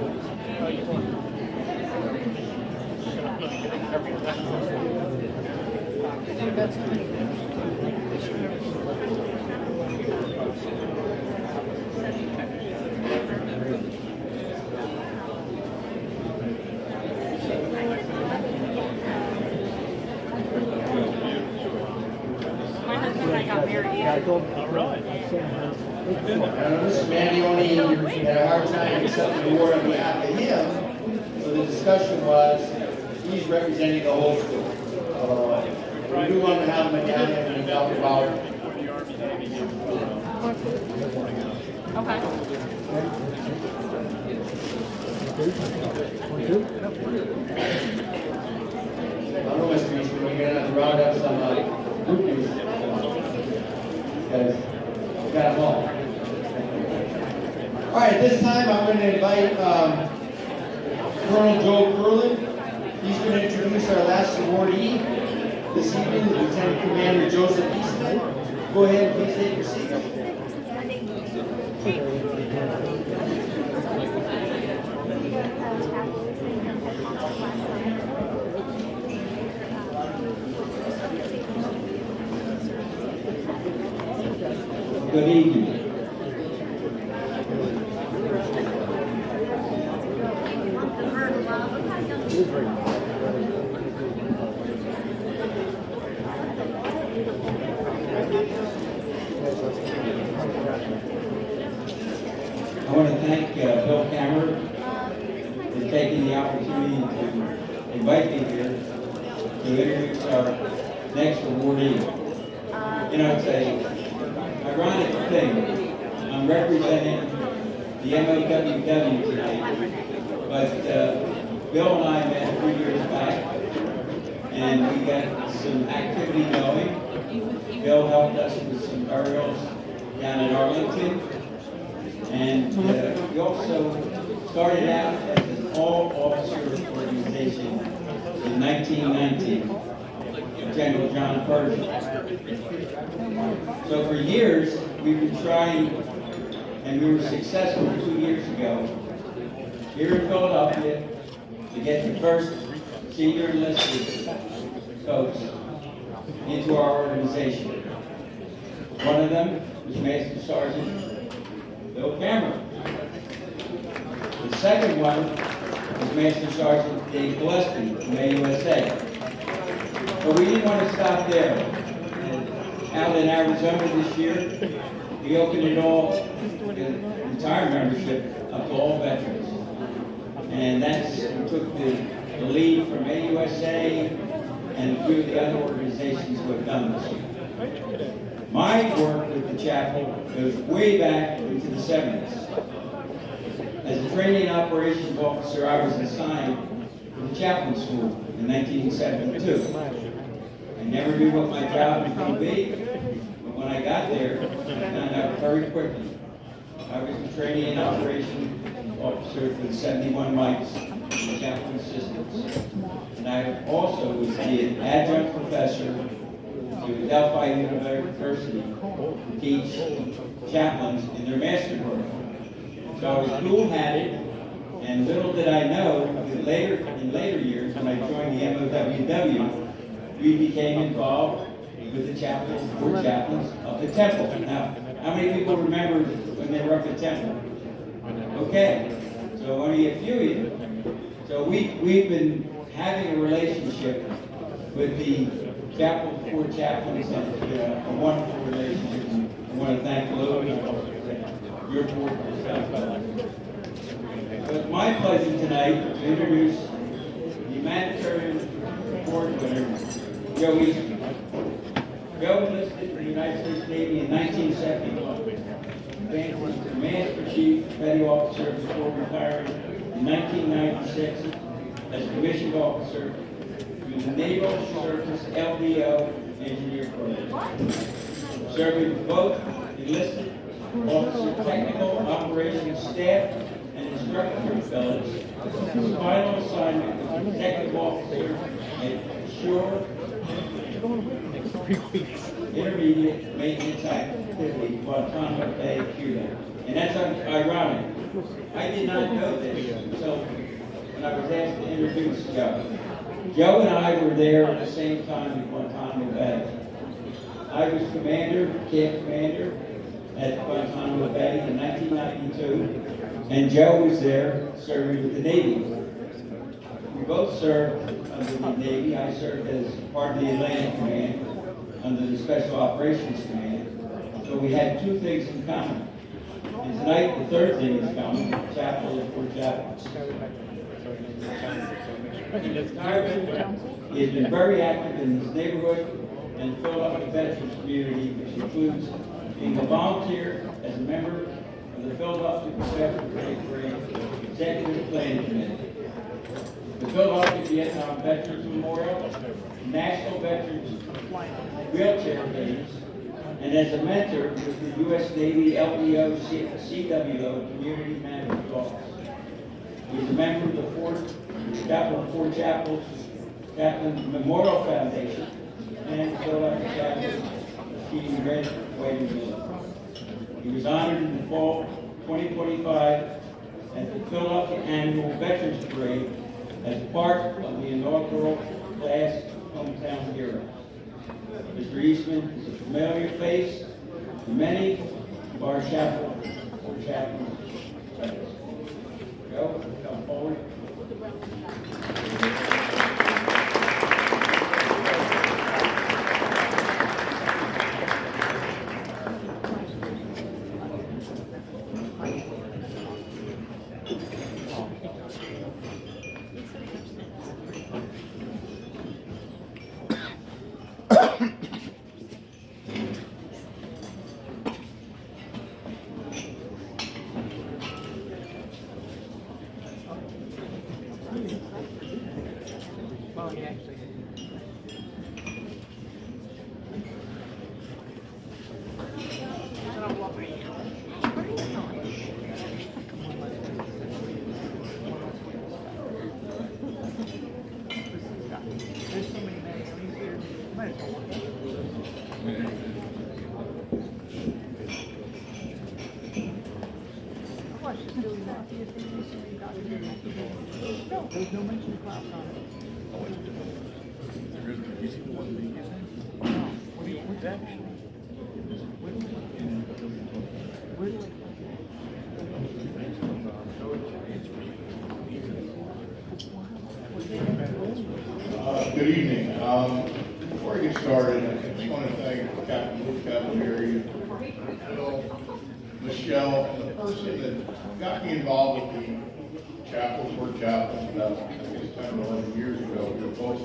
husband and I got married. All right. This is Mandy had a hard time accepting the award on behalf of him, so the discussion was, he's representing the whole school. We do want to have him down there and talk about. I don't know, Mr. Eastman, we're gonna round up some group news. Because we got them all. All right, at this time, I'm going to invite Colonel Joe Curlin. He's going to introduce our last awardee this evening, Lieutenant Commander Joseph Eastman. Go ahead and please take your seats. Good evening. I want to thank Bill Cameron for taking the opportunity to invite me here to introduce our next awardee. You know, it's a ironic thing. I'm representing the MOWW tonight, but Bill and I met 3 years back, and we got some activity going. Bill helped us with some burials down in Arlington, and we also started out as an all-officer organization in 1990 with General John Pershing. So for years, we've been trying, and we were successful 2 years ago, here in Philadelphia, to get the first senior enlisted folks into our organization. One of them was Master Sergeant Bill Cameron. The second one was Master Sergeant Dave Gillespie from AUSA. But we didn't want to stop there. And out in Arizona this year, we opened it all, the entire membership, up to all veterans. And that's, we took the lead from AUSA and a few of the other organizations who have done this. My work with the chapel goes way back into the 70s. As a training and operations officer, I was assigned to the chaplain school in 1972. I never knew what my job was going to be, but when I got there, I found out very quickly. I was the training and operations officer for the 71 mics in the chaplain assistants. And I also was the adjunct professor to Delphi University to teach chaplains in their master program. So I was dual-hatted, and little did I know that in later years, when I joined the MOWW, we became involved with the chaplains, 4 chaplains of the temple. Now, how many people remember when they were up at temple? Okay, so only a few of you. So we've been having a relationship with the chapel, 4 chaplains, and it's been a wonderful relationship. I want to thank Lou and your board for this. It's my pleasure tonight to introduce the humanitarian award winner, Joe Eastman. Joe enlisted in the United States Navy in 1971. Advanced to Master Chief Petty Officer before retiring in 1996 as a commissioned officer through the Naval Surface LDO Engineer Program. Serving both enlisted officer technical operations staff and instructor fellows. His final assignment was executive officer at Shore Intermediate Maintenance Activity, Guantanamo Bay, Cuba. And that's ironic. I did not know this until when I was asked to introduce Joe. Joe and I were there at the same time in Guantanamo Bay. I was camp commander at Guantanamo Bay in 1992, and Joe was there serving with the Navy. We both served under the Navy. I served as part of the Atlantic Command under the Special Operations Command. So we had two things in common. And tonight, the third thing is common, chapel and four chaplains. In retirement, he has been very active in his neighborhood and Philadelphia veterans community, which includes being a volunteer as a member of the Philadelphia Professional Parade Executive Planning Committee, the Philadelphia Vietnam Veterans Memorial, National Veterans Wheelchair Games, and as a mentor with the U.S. Navy LEO CWO Community Management Office. He's a member of the Four Chaplains Memorial Foundation and the Philadelphia Chaplains Team Red, White, and Blue. He was honored in the fall 2025 at the Philadelphia Annual Veterans Parade as part of the inaugural class Hometown Heroes. Mr. Eastman is a familiar face to many of our chaplains. Joe, come forward. There's no mention of class on it. You see the one that he's in? No. What's that? Good evening. Before I get started, I just want to thank Captain Luke Cavalieri, Bill, Michelle, and the person that got me involved with the Chaplains, Four Chaplains, about, I guess, 10 or 11 years ago. We were both,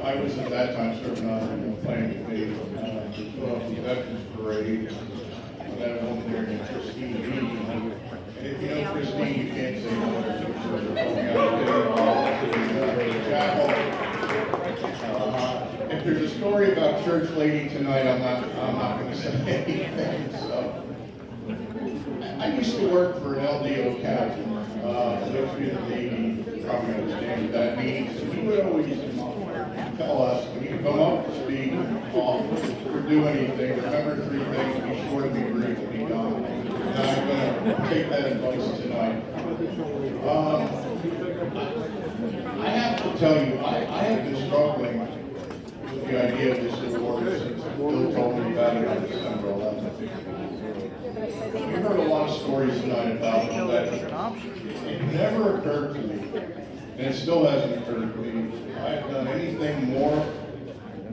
I was at that time serving on the planning committee, the Veterans Parade. I got a woman there named Christine B. And if you know Christine, you can't say no. If there's a story about church lady tonight, I'm not going to say anything. So, I used to work for an LDO captain. Those of you in the Navy probably understand what that means. And he would always tell us, when you come up to speak, or do anything, remember three things: be short, be brief, and be gone. And I'm going to take that advice tonight. I have to tell you, I have been struggling with the idea of this award since Bill told me about it on December 11th. We've heard a lot of stories tonight about veterans. It never occurred to me, and it still hasn't occurred to me, I've done anything more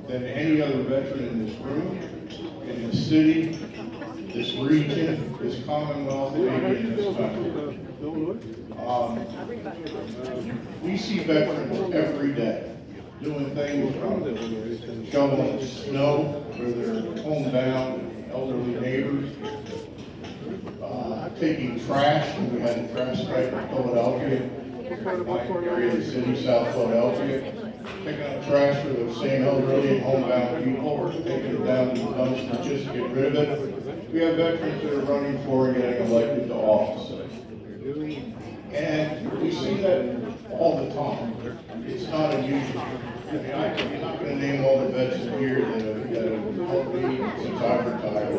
than any other veteran in this room, in this city, this region, this Commonwealth, maybe in this country. We see veterans every day doing things from shoveling snow for their homebound elderly neighbors, taking trash, and we had a trash strike in Philadelphia, my area of the city, South Philadelphia, picking up trash for those same elderly and homebound people, or taking it down to the dumpster just to get rid of it. We have veterans that are running for and getting elected to office. And we see that all the time. It's not unusual. I mean, I'm not going to name all the vets here that have helped me since I've retired.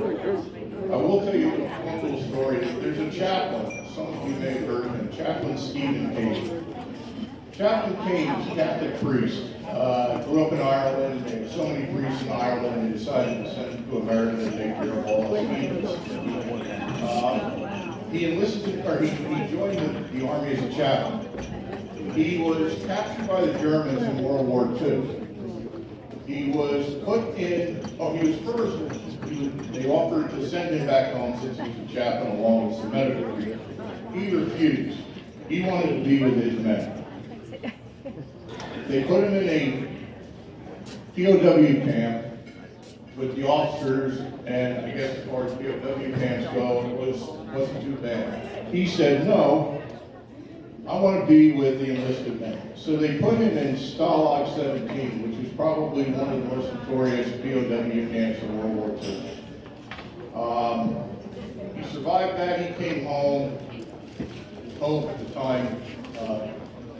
I will tell you one little story. There's a chaplain, some of you may have heard of him, Chaplain Stephen Kane. Chaplain Kane was a Catholic priest. Grew up in Ireland. There were so many priests in Ireland, and they decided to send him to America to take care of all the Stevens. He enlisted, or he joined the army as a chaplain. He was captured by the Germans in World War II. He was put in, he was first, they offered to send him back home since he was a chaplain along with some medical people. He refused. He wanted to be with his men. They put him in a POW camp with the officers, and I guess as far as POW camps go, it wasn't too bad. He said, no, I want to be with the enlisted men. So they put him in Stalag 17, which was probably one of the most notorious POW camps in World War II. He survived that. He came home. His home at the time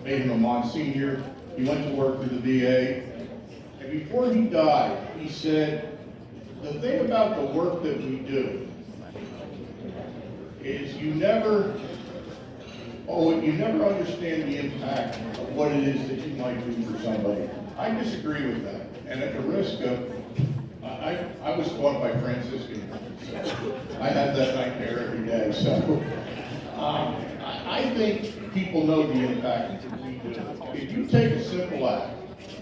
made him a Monsignor. He went to work for the VA. And before he died, he said, the thing about the work that we do is you never understand the impact of what it is that you might do for somebody. I disagree with that. And at the risk of, I was taught by Franciscan. I had that nightmare every day. So I think people know the impact that we do. If you take a simple act,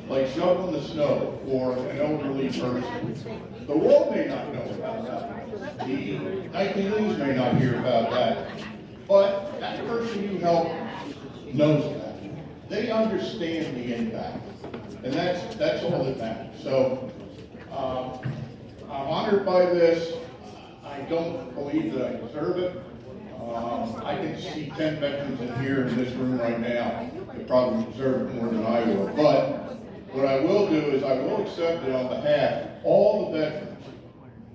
like shoveling the snow for an elderly person, the world may not know about that. The nightly news may not hear about that. But that person you help knows that. They understand the impact. And that's all that matters. So I'm honored by this. I don't believe that I deserve it. I can see 10 veterans in here in this room right now that probably deserve it more than I will. But what I will do is I will accept it on behalf of all the veterans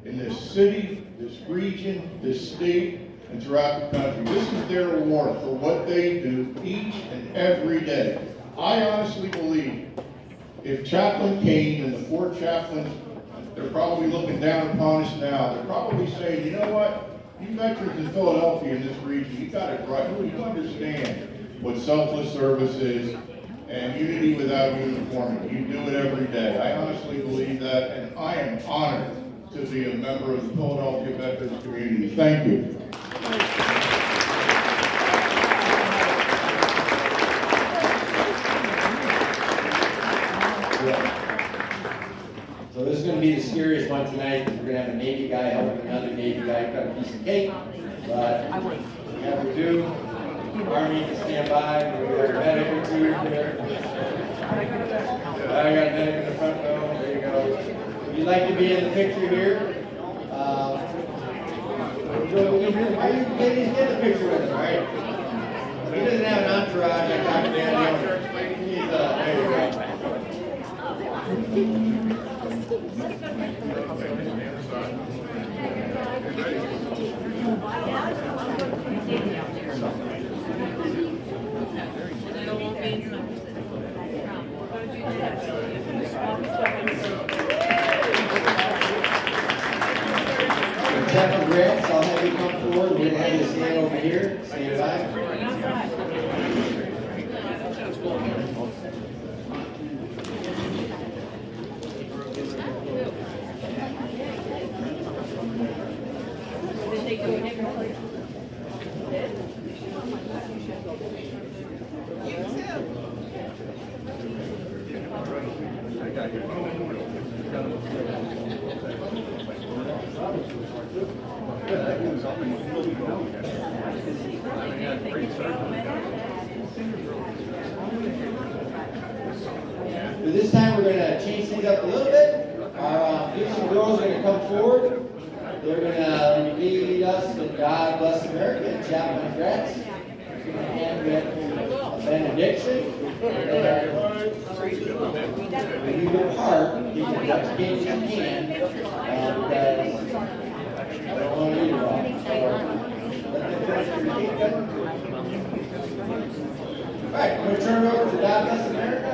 in this city, this region, this state, and throughout the country. This is their reward for what they do each and every day. I honestly believe if Chaplain Kane and the 4 chaplains, they're probably looking down upon us now, they're probably saying, you know what? You veterans in Philadelphia in this region, you got it right. You understand what selfless service is and unity without uniformity. You do it every day. I honestly believe that, and I am honored to be a member of the Philadelphia veterans community. Thank you. So this is going to be the scariest one tonight, because we're going to have a Navy guy helping another Navy guy cut a piece of cake. But we have to do. Army can stand by. We got a medic or two here. I got a medic in the front row. There you go. If you'd like to be in the picture here, you ladies get the picture with him, right? He doesn't have an entourage like Dr. Daniel. He's, there you go. Chaplain Grants, I'll have you come forward. We're going to have you stand over here. Stand by. But this time we're going to change things up a little bit. Our beautiful girls are going to come forward. They're going to lead us in God Bless America and Chaplain Grants. And with a benediction. When you depart, you can touch games in hand. Because I don't want to leave it off. So let them finish your cake cutting. All right, I'm going to turn it over to God Bless America.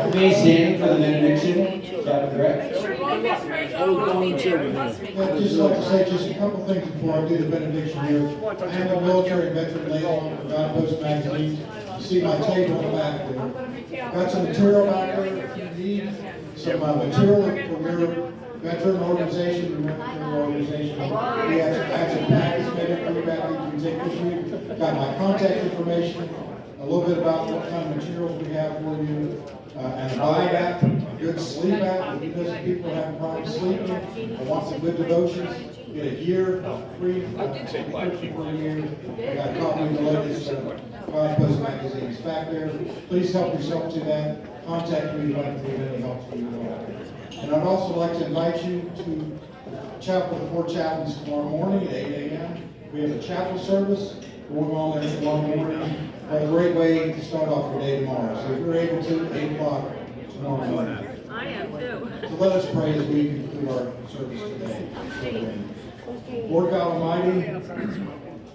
Okay, standing for the benediction. Is that correct? I'd just like to say just a couple things before I do the benediction here. I am a military veteran liaison for Guidepost Magazine. You see my table in the back there. Got some material back there if you need some material from your veteran organization, your organization. We have some action packets made up for you back there you can take with you. Got my contact information, a little bit about what kind of materials we have for you. And a Vibe app, a good sleep app, because people have problems sleeping, I want some good devotions, get a year free, subscription for a year. I got a copy of the latest Guidepost magazines back there. Please help yourself to that. Contact me if I can be of any help to you at all. And I'd also like to invite you to Chapel of 4 Chaplains tomorrow morning at 8 a.m. We have a chapel service going on there tomorrow morning. A great way to start off your day tomorrow. So if you're able to, 8 o'clock tomorrow morning. I am too. So let us pray as we conclude our service today. Lord God Almighty,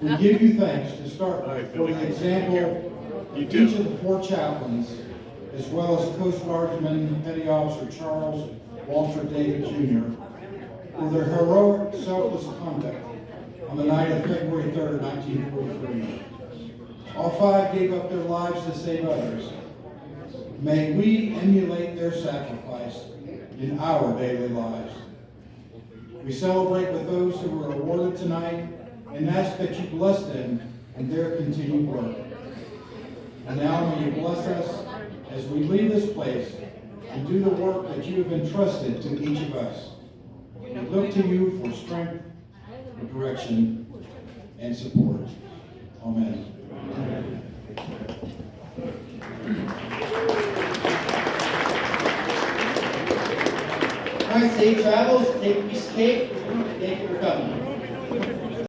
we give you thanks to start with for the example of each of the 4 chaplains, as well as Coast Guardsman Petty Officer Charles Walter David Jr., for their heroic, selfless conduct on the night of February 3rd, 1943. All 5 gave up their lives to save others. May we emulate their sacrifice in our daily lives. We celebrate with those who were awarded tonight and ask that you bless them in their continued work. And now may you bless us as we leave this place, and do the work that you have entrusted to each of us. We look to you for strength, direction, and support. Amen. All right, safe travels, take a piece of cake, and thank you for coming.